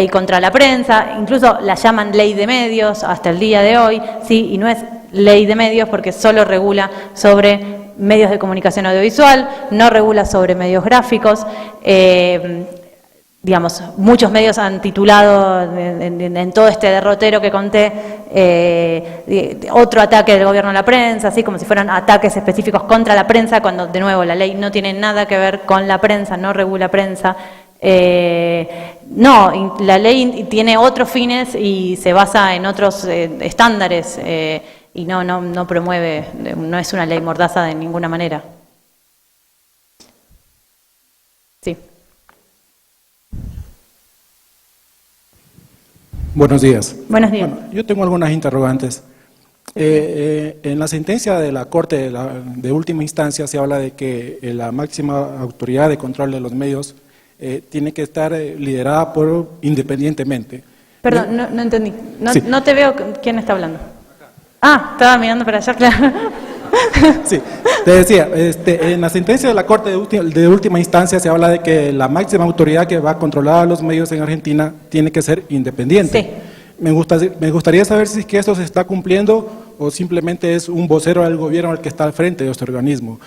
contra la prensa, incluso la llaman ley de medios hasta el día de hoy, sí, y no es ley de medios porque solo regula sobre medios de comunicación audiovisual, no regula sobre medios gráficos. Digamos, muchos medios han titulado en todo este derrotero que conté otro ataque del gobierno a la prensa, así como si fueran ataques específicos contra la prensa, cuando de nuevo la ley no tiene nada que ver con la prensa, no regula prensa. No, la ley tiene otros fines y se basa en otros estándares y no promueve, no es una ley mordaza de ninguna manera. Sí. Buenos días. Buenos días. Bueno, yo tengo algunas interrogantes. En la sentencia de la Corte de última instancia se habla de que la máxima autoridad de control de los medios tiene que estar liderada independientemente. Perdón, no entendí. Sí. No te veo quién está hablando. Ah, estaba mirando para allá, claro. Sí, te decía, en la sentencia de la Corte de última instancia se habla de que la máxima autoridad que va a controlar los medios en Argentina tiene que ser independiente. Sí. Me gustaría saber si es que esto se está cumpliendo o simplemente es un vocero del gobierno el que está al frente de este organismo.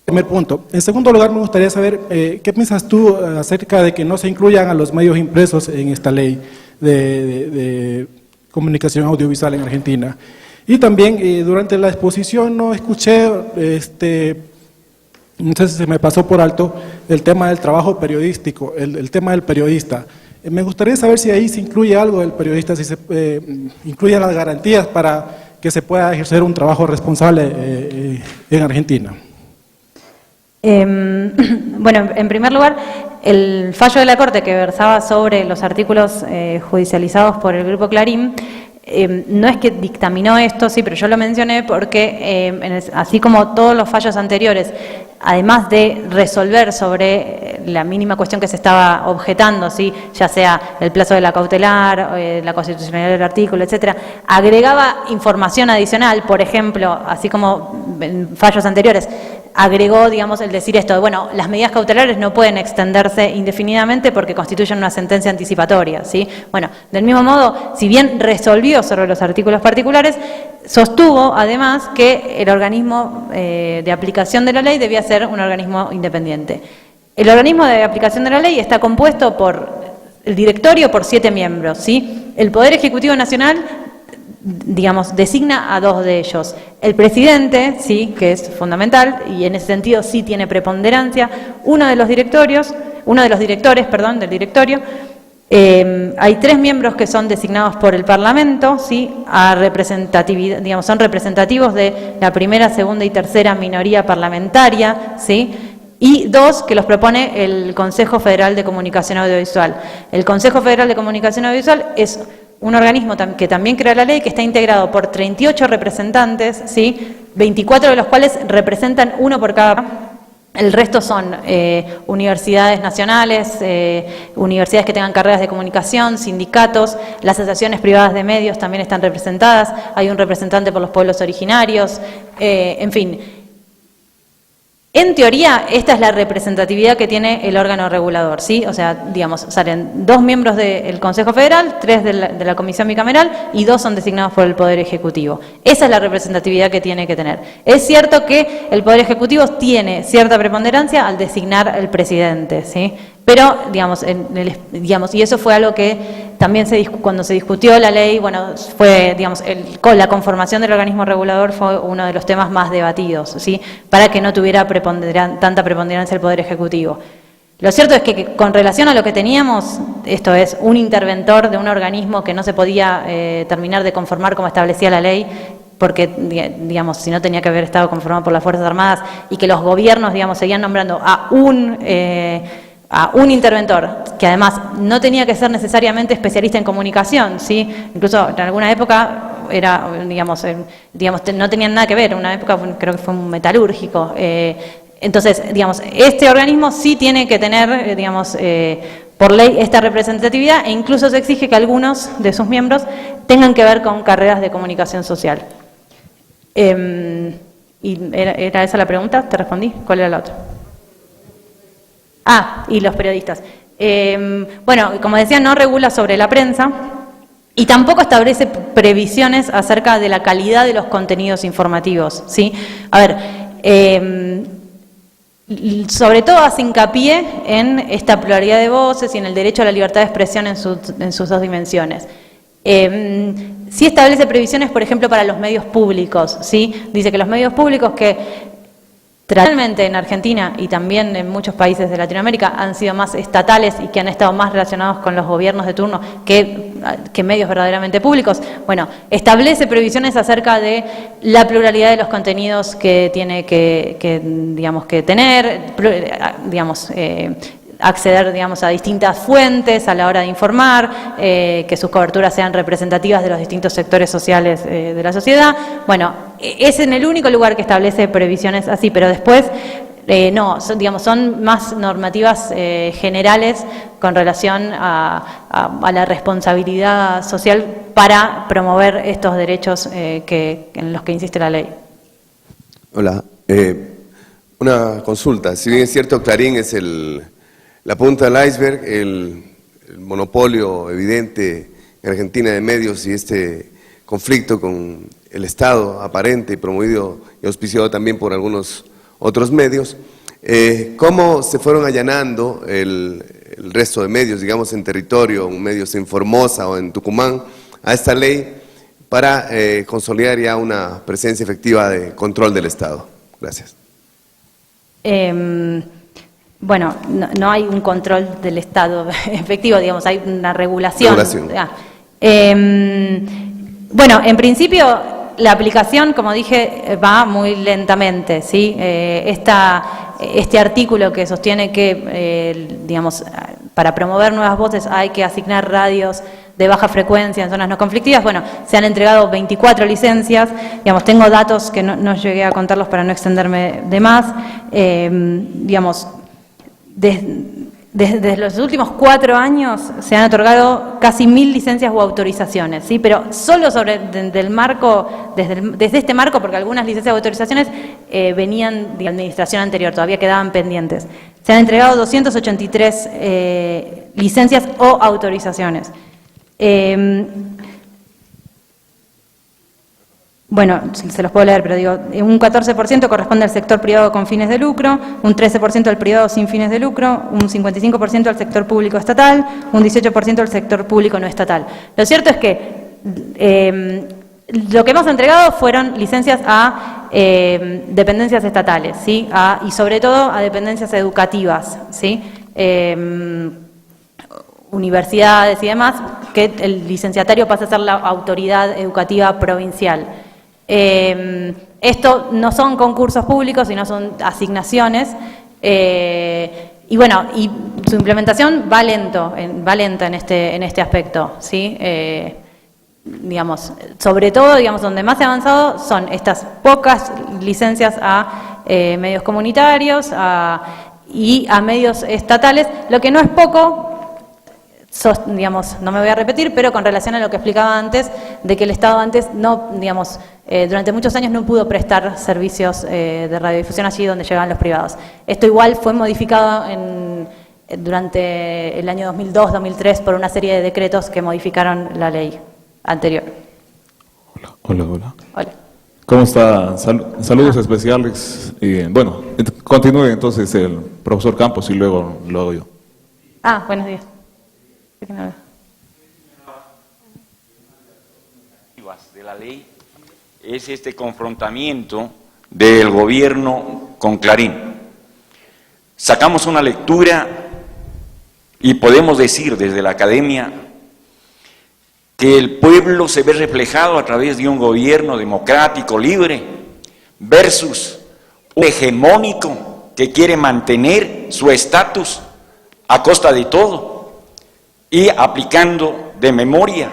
Primer punto. En segundo lugar, me gustaría saber qué piensas tú acerca de que no se incluyan a los medios impresos en esta ley de comunicación audiovisual en Argentina. Y también durante la exposición no escuché, no sé si se me pasó por alto, el tema del trabajo periodístico, el tema del periodista. Me gustaría saber si ahí se incluye algo del periodista, si se incluyen las garantías para que se pueda ejercer un trabajo responsable en Argentina. Bueno, en primer lugar, el fallo de la Corte que versaba sobre los artículos judicializados por el Grupo Clarín, no es que dictaminó esto, sí, pero yo lo mencioné porque, así como todos los fallos anteriores, además de resolver sobre la mínima cuestión que se estaba objetando, ¿sí?, ya sea el plazo de la cautelar, la constitucionalidad del artículo, etcétera, agregaba información adicional, por ejemplo, así como en fallos anteriores, agregó, digamos, el decir esto, bueno, las medidas cautelares no pueden extenderse indefinidamente porque constituyen una sentencia anticipatoria, ¿sí? Bueno, del mismo modo, si bien resolvió sobre los artículos particulares, sostuvo además que el organismo de aplicación de la ley debía ser un organismo independiente. El organismo de aplicación de la ley está compuesto por el directorio por 7 miembros, ¿sí? El Poder Ejecutivo Nacional, digamos, designa a 2 de ellos. El presidente, sí, que es fundamental, y en ese sentido sí tiene preponderancia, uno de los directores, del directorio. Hay 3 miembros que son designados por el Parlamento, sí, a representatividad, digamos, son representativos de la primera, segunda y tercera minoría parlamentaria, sí, y 2 que los propone el Consejo Federal de Comunicación Audiovisual. El Consejo Federal de Comunicación Audiovisual es un organismo que también crea la ley, que está integrado por 38 representantes, ¿sí?, 24 de los cuales representan uno por cada. El resto son universidades nacionales, universidades que tengan carreras de comunicación, sindicatos, las asociaciones privadas de medios también están representadas, hay un representante por los pueblos originarios, en fin. En teoría, esta es la representatividad que tiene el órgano regulador, ¿sí? O sea, digamos, salen 2 miembros del Consejo Federal, 3 de la Comisión Bicameral y 2 son designados por el Poder Ejecutivo. Esa es la representatividad que tiene que tener. Es cierto que el Poder Ejecutivo tiene cierta preponderancia al designar al presidente, ¿sí? Pero, digamos, y eso fue algo que también cuando se discutió la ley, bueno, fue, digamos, la conformación del organismo regulador fue uno de los temas más debatidos, ¿sí?, para que no tuviera tanta preponderancia el Poder Ejecutivo. Lo cierto es que con relación a lo que teníamos, esto es, un interventor de un organismo que no se podía terminar de conformar como establecía la ley, porque, digamos, si no tenía que haber estado conformado por las Fuerzas Armadas, y que los gobiernos, digamos, seguían nombrando a un interventor, que además no tenía que ser necesariamente especialista en comunicación, ¿sí? Incluso en alguna época era, digamos, no tenían nada que ver, en una época creo que fue un metalúrgico. Entonces, digamos, este organismo sí tiene que tener, digamos, por ley esta representatividad, e incluso se exige que algunos de sus miembros tengan que ver con carreras de comunicación social. ¿Y era esa la pregunta? ¿Te respondí? ¿Cuál era la otra? Y los periodistas. Bueno, como decía, no regula sobre la prensa y tampoco establece previsiones acerca de la calidad de los contenidos informativos, ¿sí? A ver, sobre todo hace hincapié en esta pluralidad de voces y en el derecho a la libertad de expresión en sus dos dimensiones. Sí establece previsiones, por ejemplo, para los medios públicos, ¿sí? Dice que los medios públicos que tradicionalmente en Argentina y también en muchos países de Latinoamérica han sido más estatales y que han estado más relacionados con los gobiernos de turno que medios verdaderamente públicos. Bueno, establece previsiones acerca de la pluralidad de los contenidos que tiene que tener, acceder, a distintas fuentes a la hora de informar, que sus coberturas sean representativas de los distintos sectores sociales de la sociedad. Bueno, es en el único lugar que establece previsiones así, pero después no, son más normativas generales con relación a la responsabilidad social para promover estos derechos en los que insiste la ley. Hola, una consulta. Si bien es cierto, Clarín es la punta del iceberg, el monopolio evidente en Argentina de medios y este conflicto con el Estado aparente y promovido y auspiciado también por algunos otros medios, ¿cómo se fueron allanando el resto de medios, digamos en territorio, medios en Formosa o en Tucumán, a esta ley para consolidar ya una presencia efectiva de control del Estado? Gracias. Bueno, no hay un control del Estado efectivo, hay una regulación. Bueno, en principio la aplicación, como dije, va muy lentamente, ¿sí? Este artículo que sostiene que, para promover nuevas voces hay que asignar radios de baja frecuencia en zonas no conflictivas. Bueno, se han entregado 24 licencias, tengo datos que no llegué a contarlos para no extenderme de más, desde los últimos 4 años se han otorgado casi 1000 licencias u autorizaciones, ¿sí? Pero solo desde este marco, porque algunas licencias u autorizaciones venían de la administración anterior, todavía quedaban pendientes. Se han entregado 283 licencias o autorizaciones. Bueno, se los puedo leer, pero un 14% corresponde al sector privado con fines de lucro, un 13% al privado sin fines de lucro, un 55% al sector público estatal, un 18% al sector público no estatal. Lo cierto es que lo que hemos entregado fueron licencias a dependencias estatales, ¿sí? Y sobre todo a dependencias educativas, ¿sí? Universidades y demás, que el licenciatario pasa a ser la autoridad educativa provincial. Esto no son concursos públicos, sino son asignaciones, y bueno, y su implementación va lenta en este aspecto, ¿sí? Sobre todo, donde más se ha avanzado son estas pocas licencias a medios comunitarios y a medios estatales, lo que no es poco. No me voy a repetir, pero con relación a lo que explicaba antes, de que el Estado antes durante muchos años no pudo prestar servicios de radiodifusión allí donde llegaban los privados. Esto igual fue modificado durante el año 2002-2003 por una serie de decretos que modificaron la ley anterior. Hola. ¿Cómo está? Saludos especiales. Bueno, continúe entonces el profesor Campos y luego lo hago yo. Buenos días. De la ley es este confrontamiento del gobierno con Clarín. Sacamos una lectura y podemos decir desde la academia que el pueblo se ve reflejado a través de un gobierno democrático, libre, versus un hegemónico que quiere mantener su estatus a costa de todo y aplicando de memoria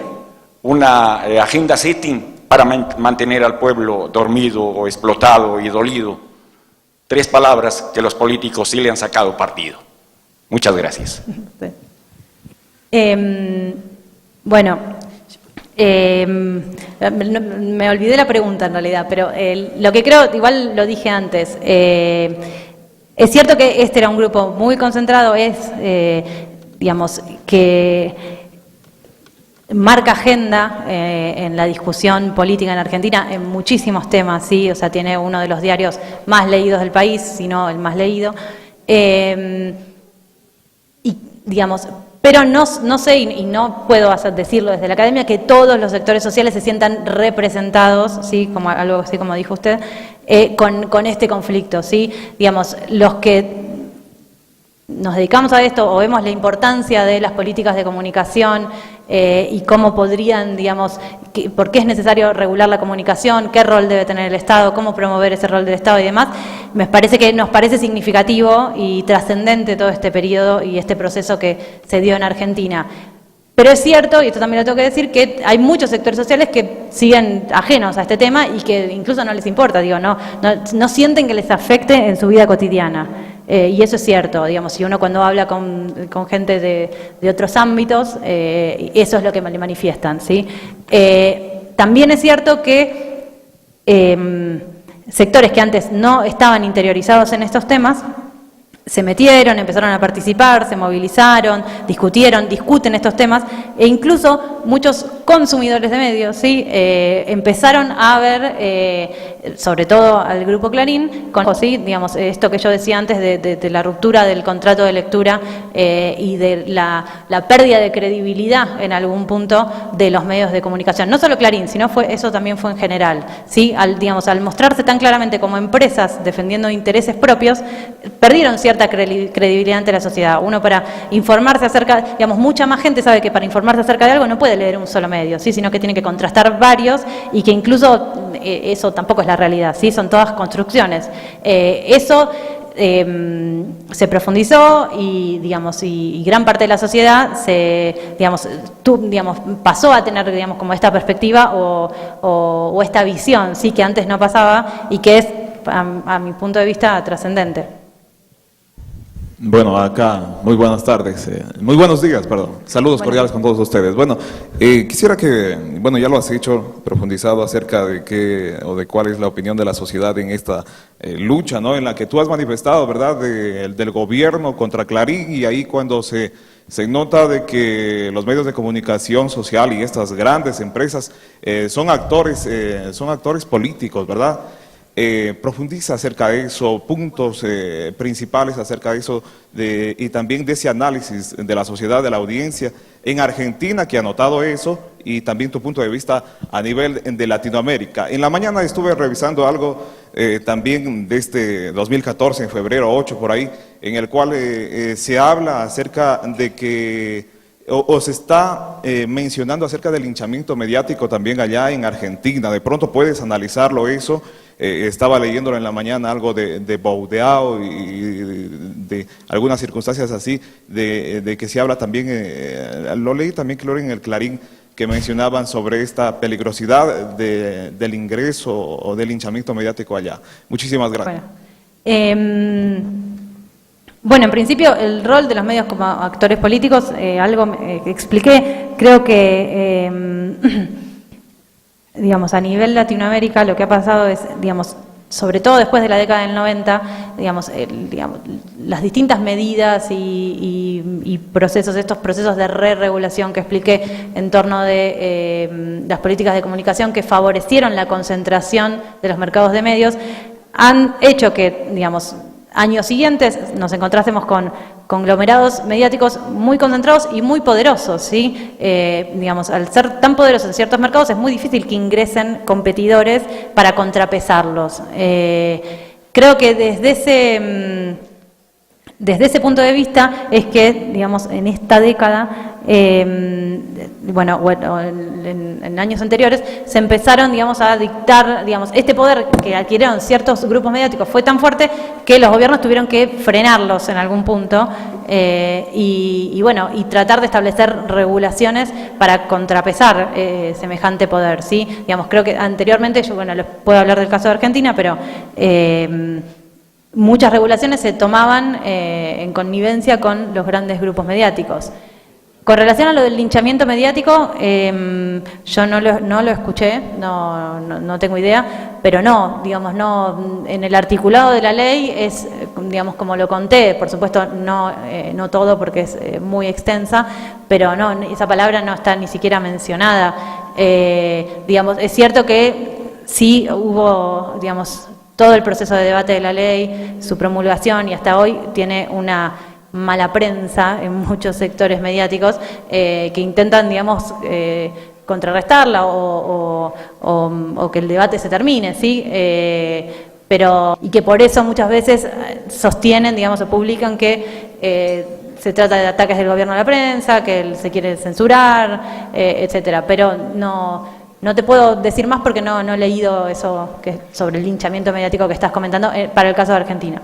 una agenda setting para mantener al pueblo dormido o explotado y dolido. 3 palabras que los políticos sí le han sacado partido. Muchas gracias. Bueno, me olvidé la pregunta en realidad, pero lo que creo, igual lo dije antes, es cierto que este era un grupo muy concentrado, que marca agenda en la discusión política en Argentina en muchísimos temas, ¿sí? O sea, tiene uno de los diarios más leídos del país, si no el más leído. Y, digamos, pero no sé, y no puedo decirlo desde la academia, que todos los sectores sociales se sientan representados, ¿sí? Como algo así como dijo usted, con este conflicto, ¿sí? Digamos, los que nos dedicamos a esto o vemos la importancia de las políticas de comunicación y cómo podrían, digamos, por qué es necesario regular la comunicación, qué rol debe tener el Estado, cómo promover ese rol del Estado y demás, nos parece significativo y trascendente todo este periodo y este proceso que se dio en Argentina. Pero es cierto, y esto también lo tengo que decir, que hay muchos sectores sociales que siguen ajenos a este tema y que incluso no les importa, digo, no sienten que les afecte en su vida cotidiana. Y eso es cierto, digamos, si uno cuando habla con gente de otros ámbitos, eso es lo que le manifiestan, ¿sí? También es cierto que sectores que antes no estaban interiorizados en estos temas, se metieron, empezaron a participar, se movilizaron, discuten estos temas, e incluso muchos consumidores de medios, ¿sí? Empezaron a ver, sobre todo al Grupo Clarín, ¿sí? Digamos, esto que yo decía antes de la ruptura del contrato de lectura y de la pérdida de credibilidad en algún punto de los medios de comunicación. No solo Clarín, sino eso también fue en general, ¿sí? Al mostrarse tan claramente como empresas defendiendo intereses propios, perdieron cierta credibilidad ante la sociedad. Uno para informarse acerca, digamos, mucha más gente sabe que para informarse acerca de algo no puede leer un solo medio, ¿sí? Sino que tiene que contrastar varios y que incluso eso tampoco es la realidad, ¿sí? Son todas construcciones. Eso se profundizó y, digamos, y gran parte de la sociedad pasó a tener, digamos, como esta perspectiva o esta visión, ¿sí? Que antes no pasaba y que es, a mi punto de vista, trascendente. Bueno, acá, muy buenas tardes, muy buenos días, perdón. Saludos cordiales con todos ustedes. Bueno, quisiera que, bueno, ya lo has hecho, profundizado acerca de qué o de cuál es la opinión de la sociedad en esta lucha, ¿no? En la que tú has manifestado, ¿verdad?, del gobierno contra Clarín, y ahí cuando se nota de que los medios de comunicación social y estas grandes empresas son actores políticos, ¿verdad? Profundiza acerca de eso, puntos principales acerca de eso y también de ese análisis de la sociedad, de la audiencia en Argentina que ha notado eso y también tu punto de vista a nivel de Latinoamérica. En la mañana estuve revisando algo también de este 2014, en febrero 8 por ahí, en el cual se habla acerca de que o se está mencionando acerca del linchamiento mediático también allá en Argentina. De pronto puedes analizarlo eso. Estaba leyéndolo en la mañana algo de Baudeao y de algunas circunstancias así, de que se habla también, lo leí también creo en el Clarín, que mencionaban sobre esta peligrosidad del ingreso o del linchamiento mediático allá. Muchísimas gracias. Bueno, en principio el rol de los medios como actores políticos, algo que expliqué, creo que digamos, a nivel Latinoamérica lo que ha pasado es, digamos, sobre todo después de la década del 90, digamos, las distintas medidas y procesos, estos procesos de re-regulación que expliqué en torno de las políticas de comunicación que favorecieron la concentración de los mercados de medios, han hecho que, digamos, años siguientes nos encontrásemos con conglomerados mediáticos muy concentrados y muy poderosos, ¿sí? Digamos, al ser tan poderosos en ciertos mercados es muy difícil que ingresen competidores para contrapesarlos. Creo que desde ese punto de vista es que, digamos, en esta década, en años anteriores, se empezaron, digamos, a dictar, digamos, este poder que adquirieron ciertos grupos mediáticos fue tan fuerte que los gobiernos tuvieron que frenarlos en algún punto y tratar de establecer regulaciones para contrapesar semejante poder, ¿sí? Digamos, creo que anteriormente, yo, les puedo hablar del caso de Argentina, pero muchas regulaciones se tomaban en connivencia con los grandes grupos mediáticos. Con relación a lo del linchamiento mediático, yo no lo escuché, no tengo idea, pero no, digamos, no, en el articulado de la ley es, digamos, como lo conté, por supuesto no todo porque es muy extensa, pero no, esa palabra no está ni siquiera mencionada. Digamos, es cierto que sí hubo, digamos, todo el proceso de debate de la ley, su promulgación, y hasta hoy tiene una mala prensa en muchos sectores mediáticos que intentan, digamos, contrarrestarla o que el debate se termine, ¿sí? Pero, y que por eso muchas veces sostienen, digamos, o publican que se trata de ataques del gobierno a la prensa, que se quiere censurar, etcétera. Pero no te puedo decir más porque no he leído eso sobre el linchamiento mediático que estás comentando para el caso de Argentina.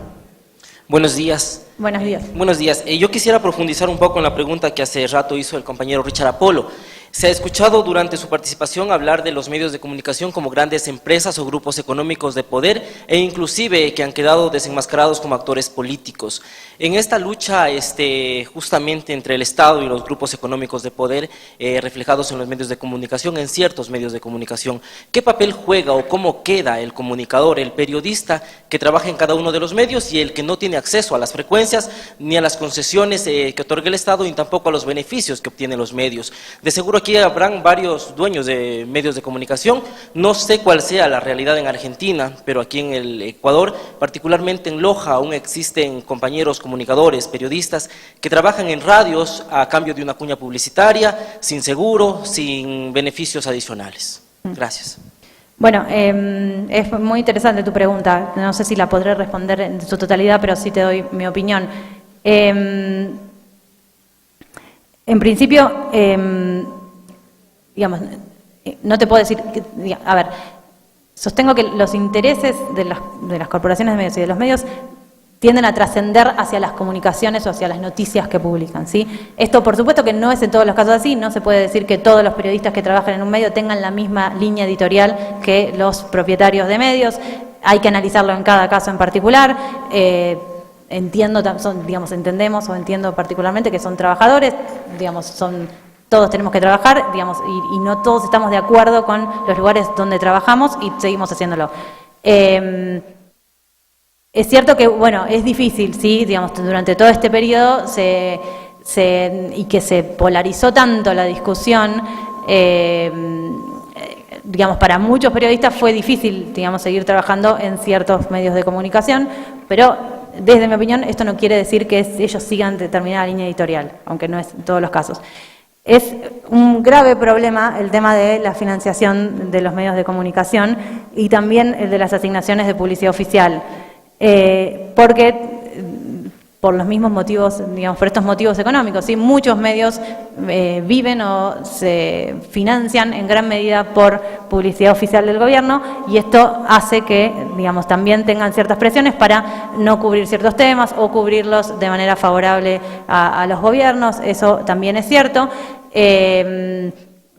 Buenos días. Buenos días. Buenos días. Yo quisiera profundizar un poco en la pregunta que hace rato hizo el compañero Richard Apolo. Se ha escuchado durante su participación hablar de los medios de comunicación como grandes empresas o grupos económicos de poder e inclusive que han quedado desenmascarados como actores políticos. En esta lucha justamente entre el Estado y los grupos económicos de poder reflejados en los medios de comunicación, en ciertos medios de comunicación, ¿qué papel juega o cómo queda el comunicador, el periodista que trabaja en cada uno de los medios y el que no tiene acceso a las frecuencias ni a las concesiones que otorga el Estado ni tampoco a los beneficios que obtienen los medios? De seguro aquí habrán varios dueños de medios de comunicación, no sé cuál sea la realidad en Argentina, pero aquí en el Ecuador, particularmente en Loja, aún existen compañeros comunicadores, periodistas, que trabajan en radios a cambio de una cuña publicitaria, sin seguro, sin beneficios adicionales. Gracias. Bueno, es muy interesante tu pregunta, no sé si la podré responder en su totalidad, pero sí te doy mi opinión. En principio, digamos, no te puedo decir, a ver, sostengo que los intereses de las corporaciones de medios y de los medios tienden a trascender hacia las comunicaciones o hacia las noticias que publican, ¿sí? Esto, por supuesto, que no es en todos los casos así, no se puede decir que todos los periodistas que trabajan en un medio tengan la misma línea editorial que los propietarios de medios, hay que analizarlo en cada caso en particular. Entendemos o entiendo particularmente que son trabajadores, digamos, todos tenemos que trabajar, digamos, y no todos estamos de acuerdo con los lugares donde trabajamos y seguimos haciéndolo. Es cierto que, bueno, es difícil, sí, digamos, durante todo este periodo y que se polarizó tanto la discusión, digamos, para muchos periodistas fue difícil, digamos, seguir trabajando en ciertos medios de comunicación, pero desde mi opinión esto no quiere decir que ellos sigan determinada línea editorial, aunque no es en todos los casos. Es un grave problema el tema de la financiación de los medios de comunicación y también el de las asignaciones de publicidad oficial, porque por los mismos motivos, digamos, por estos motivos económicos, ¿sí? Muchos medios viven o se financian en gran medida por publicidad oficial del gobierno y esto hace que, digamos, también tengan ciertas presiones para no cubrir ciertos temas o cubrirlos de manera favorable a los gobiernos, eso también es cierto.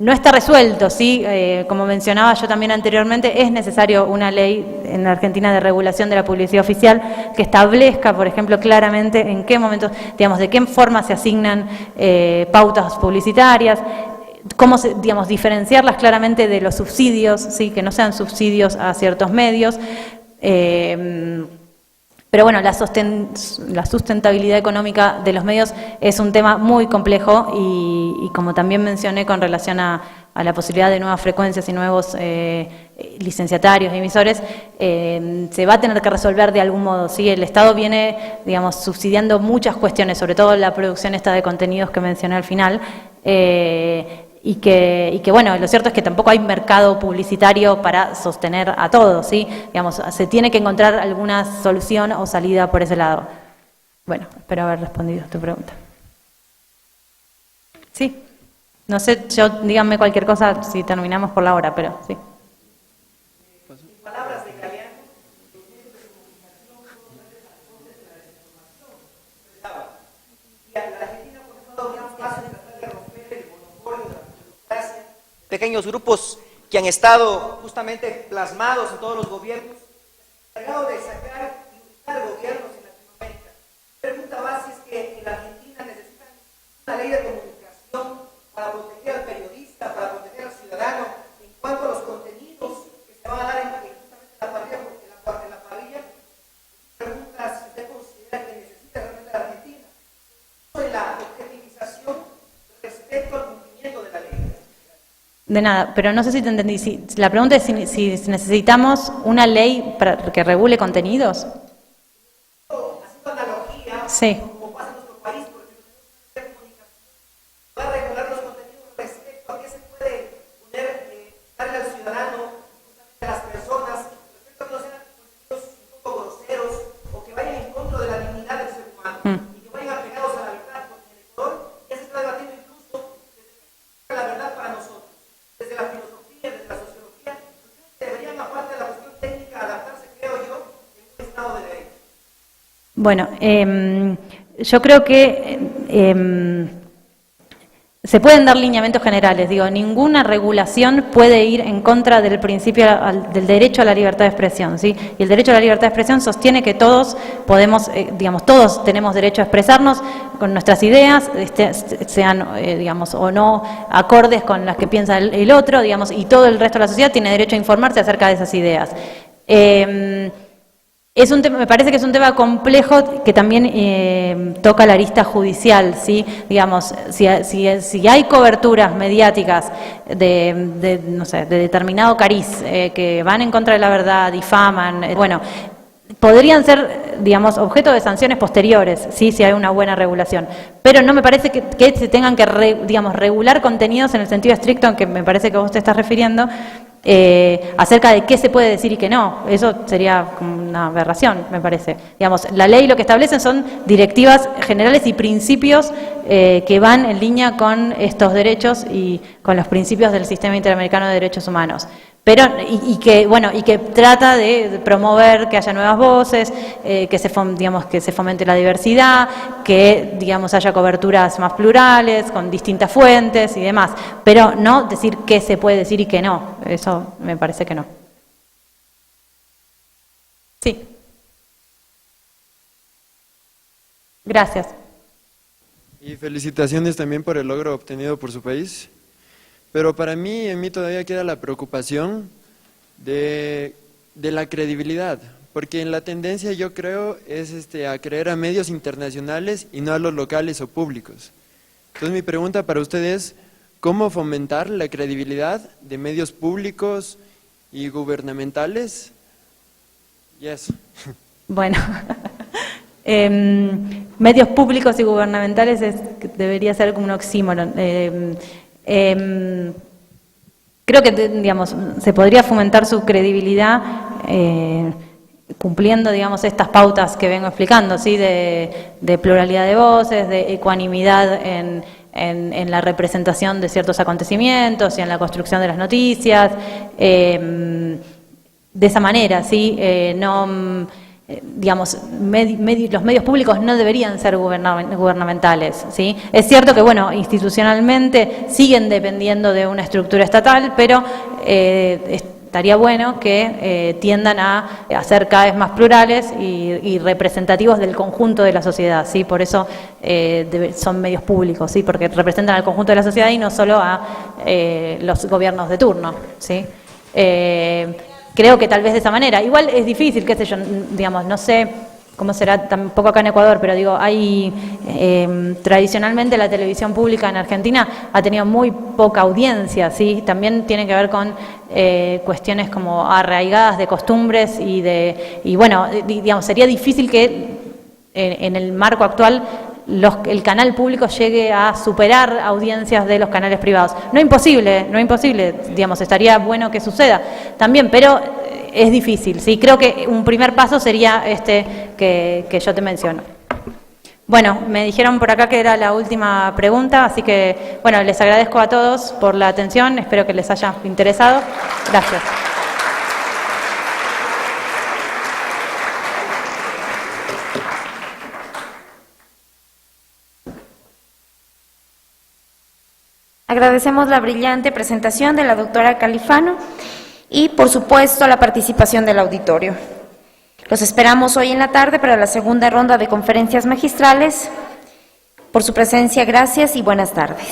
No está resuelto, ¿sí? Como mencionaba yo también anteriormente, es necesario una ley en la Argentina de regulación de la publicidad oficial que establezca, por ejemplo, claramente en qué momentos, digamos, de qué forma se asignan pautas publicitarias, cómo, digamos, diferenciarlas claramente de los subsidios, ¿sí? Que no sean subsidios a ciertos medios. Pero bueno, la sustentabilidad económica de los medios es un tema muy complejo y como también mencioné con relación a la posibilidad de nuevas frecuencias y nuevos licenciatarios, emisores, se va a tener que resolver de algún modo, ¿sí? El Estado viene, digamos, subsidiando muchas cuestiones, sobre todo la producción esta de contenidos que mencioné al final, y que bueno, lo cierto es que tampoco hay mercado publicitario para sostener a todos, ¿sí? Digamos, se tiene que encontrar alguna solución o salida por ese lado. Bueno, espero haber respondido a tu pregunta. Sí, no sé, díganme cualquier cosa si terminamos por la hora, pero sí. Palabras de Galeano. Pequeños grupos que han estado justamente plasmados en todos los gobiernos, encargados de sacar y buscar gobiernos en Latinoamérica. La pregunta base es que en la Argentina necesitan una ley de comunicación De nada, pero no sé si te entendí. La pregunta es si necesitamos una ley que regule contenidos. Haciendo analogía, Sí. como pasa en nuestro país, porque la comunicación va a regular los contenidos respecto a qué se puede poner, darle al ciudadano, a las personas, respecto a que no sean contenidos un poco groseros o que vayan en contra de la dignidad del ser humano y que vayan apegados a la verdad, porque en el Ecuador ya se está debatiendo incluso desde la verdad para nosotros, desde la filosofía, desde la sociología. Ustedes deberían, aparte de la cuestión técnica, adaptarse, creo yo, en un estado de derecho. Bueno, yo creo que se pueden dar lineamientos generales. Digo, ninguna regulación puede ir en contra del principio del derecho a la libertad de expresión, ¿sí? Y el derecho a la libertad de expresión sostiene que todos podemos, digamos, todos tenemos derecho a expresarnos con nuestras ideas, sean, digamos, o no acordes con las que piensa el otro, digamos, y todo el resto de la sociedad tiene derecho a informarse acerca de esas ideas. Es un tema, me parece que es un tema complejo que también toca la arista judicial, ¿sí? Digamos, si hay coberturas mediáticas no sé, de determinado cariz que van en contra de la verdad, difaman, bueno, podrían ser, digamos, objeto de sanciones posteriores, ¿sí? Si hay una buena regulación. Pero no me parece que se tengan que, digamos, regular contenidos en el sentido estricto en que me parece que vos te estás refiriendo, acerca de qué se puede decir y qué no. Eso sería como una aberración, me parece. Digamos, la ley lo que establece son directivas generales y principios que van en línea con estos derechos y con los principios del Sistema Interamericano de Derechos Humanos. Pero, y que trata de promover que haya nuevas voces, que se fomente la diversidad, que, digamos, haya coberturas más plurales, con distintas fuentes y demás. Pero no decir qué se puede decir y qué no. Eso me parece que no. Sí. Gracias. Y felicitaciones también por el logro obtenido por su país. Pero para mí, en mí todavía queda la preocupación de la credibilidad, porque en la tendencia yo creo es a creer a medios internacionales y no a los locales o públicos. Entonces mi pregunta para usted es, ¿cómo fomentar la credibilidad de medios públicos y gubernamentales? Y eso. Bueno, medios públicos y gubernamentales debería ser como un oxímoron. Creo que, digamos, se podría fomentar su credibilidad cumpliendo, digamos, estas pautas que vengo explicando, ¿sí? De pluralidad de voces, de ecuanimidad en la representación de ciertos acontecimientos y en la construcción de las noticias, de esa manera, ¿sí? Digamos, los medios públicos no deberían ser gubernamentales, ¿sí? Es cierto que, bueno, institucionalmente siguen dependiendo de una estructura estatal, pero estaría bueno que tiendan a ser cada vez más plurales y representativos del conjunto de la sociedad, ¿sí? Por eso son medios públicos, ¿sí? Porque representan al conjunto de la sociedad y no solo a los gobiernos de turno, ¿sí? Creo que tal vez de esa manera. Igual es difícil, qué sé yo, digamos, no sé cómo será tampoco acá en Ecuador, pero digo, hay tradicionalmente la televisión pública en Argentina ha tenido muy poca audiencia, ¿sí? También tiene que ver con cuestiones como arraigadas de costumbres y bueno, digamos, sería difícil que en el marco actual el canal público llegue a superar audiencias de los canales privados. No imposible, digamos, estaría bueno que suceda también, pero es difícil, ¿sí? Creo que un primer paso sería que yo te menciono. Bueno, me dijeron por acá que era la última pregunta, así que, bueno, les agradezco a todos por la atención, espero que les haya interesado. Gracias. Agradecemos la brillante presentación de la doctora Califano y, por supuesto, la participación del auditorio. Los esperamos hoy en la tarde para la segunda ronda de conferencias magistrales. Por su presencia, gracias y buenas tardes.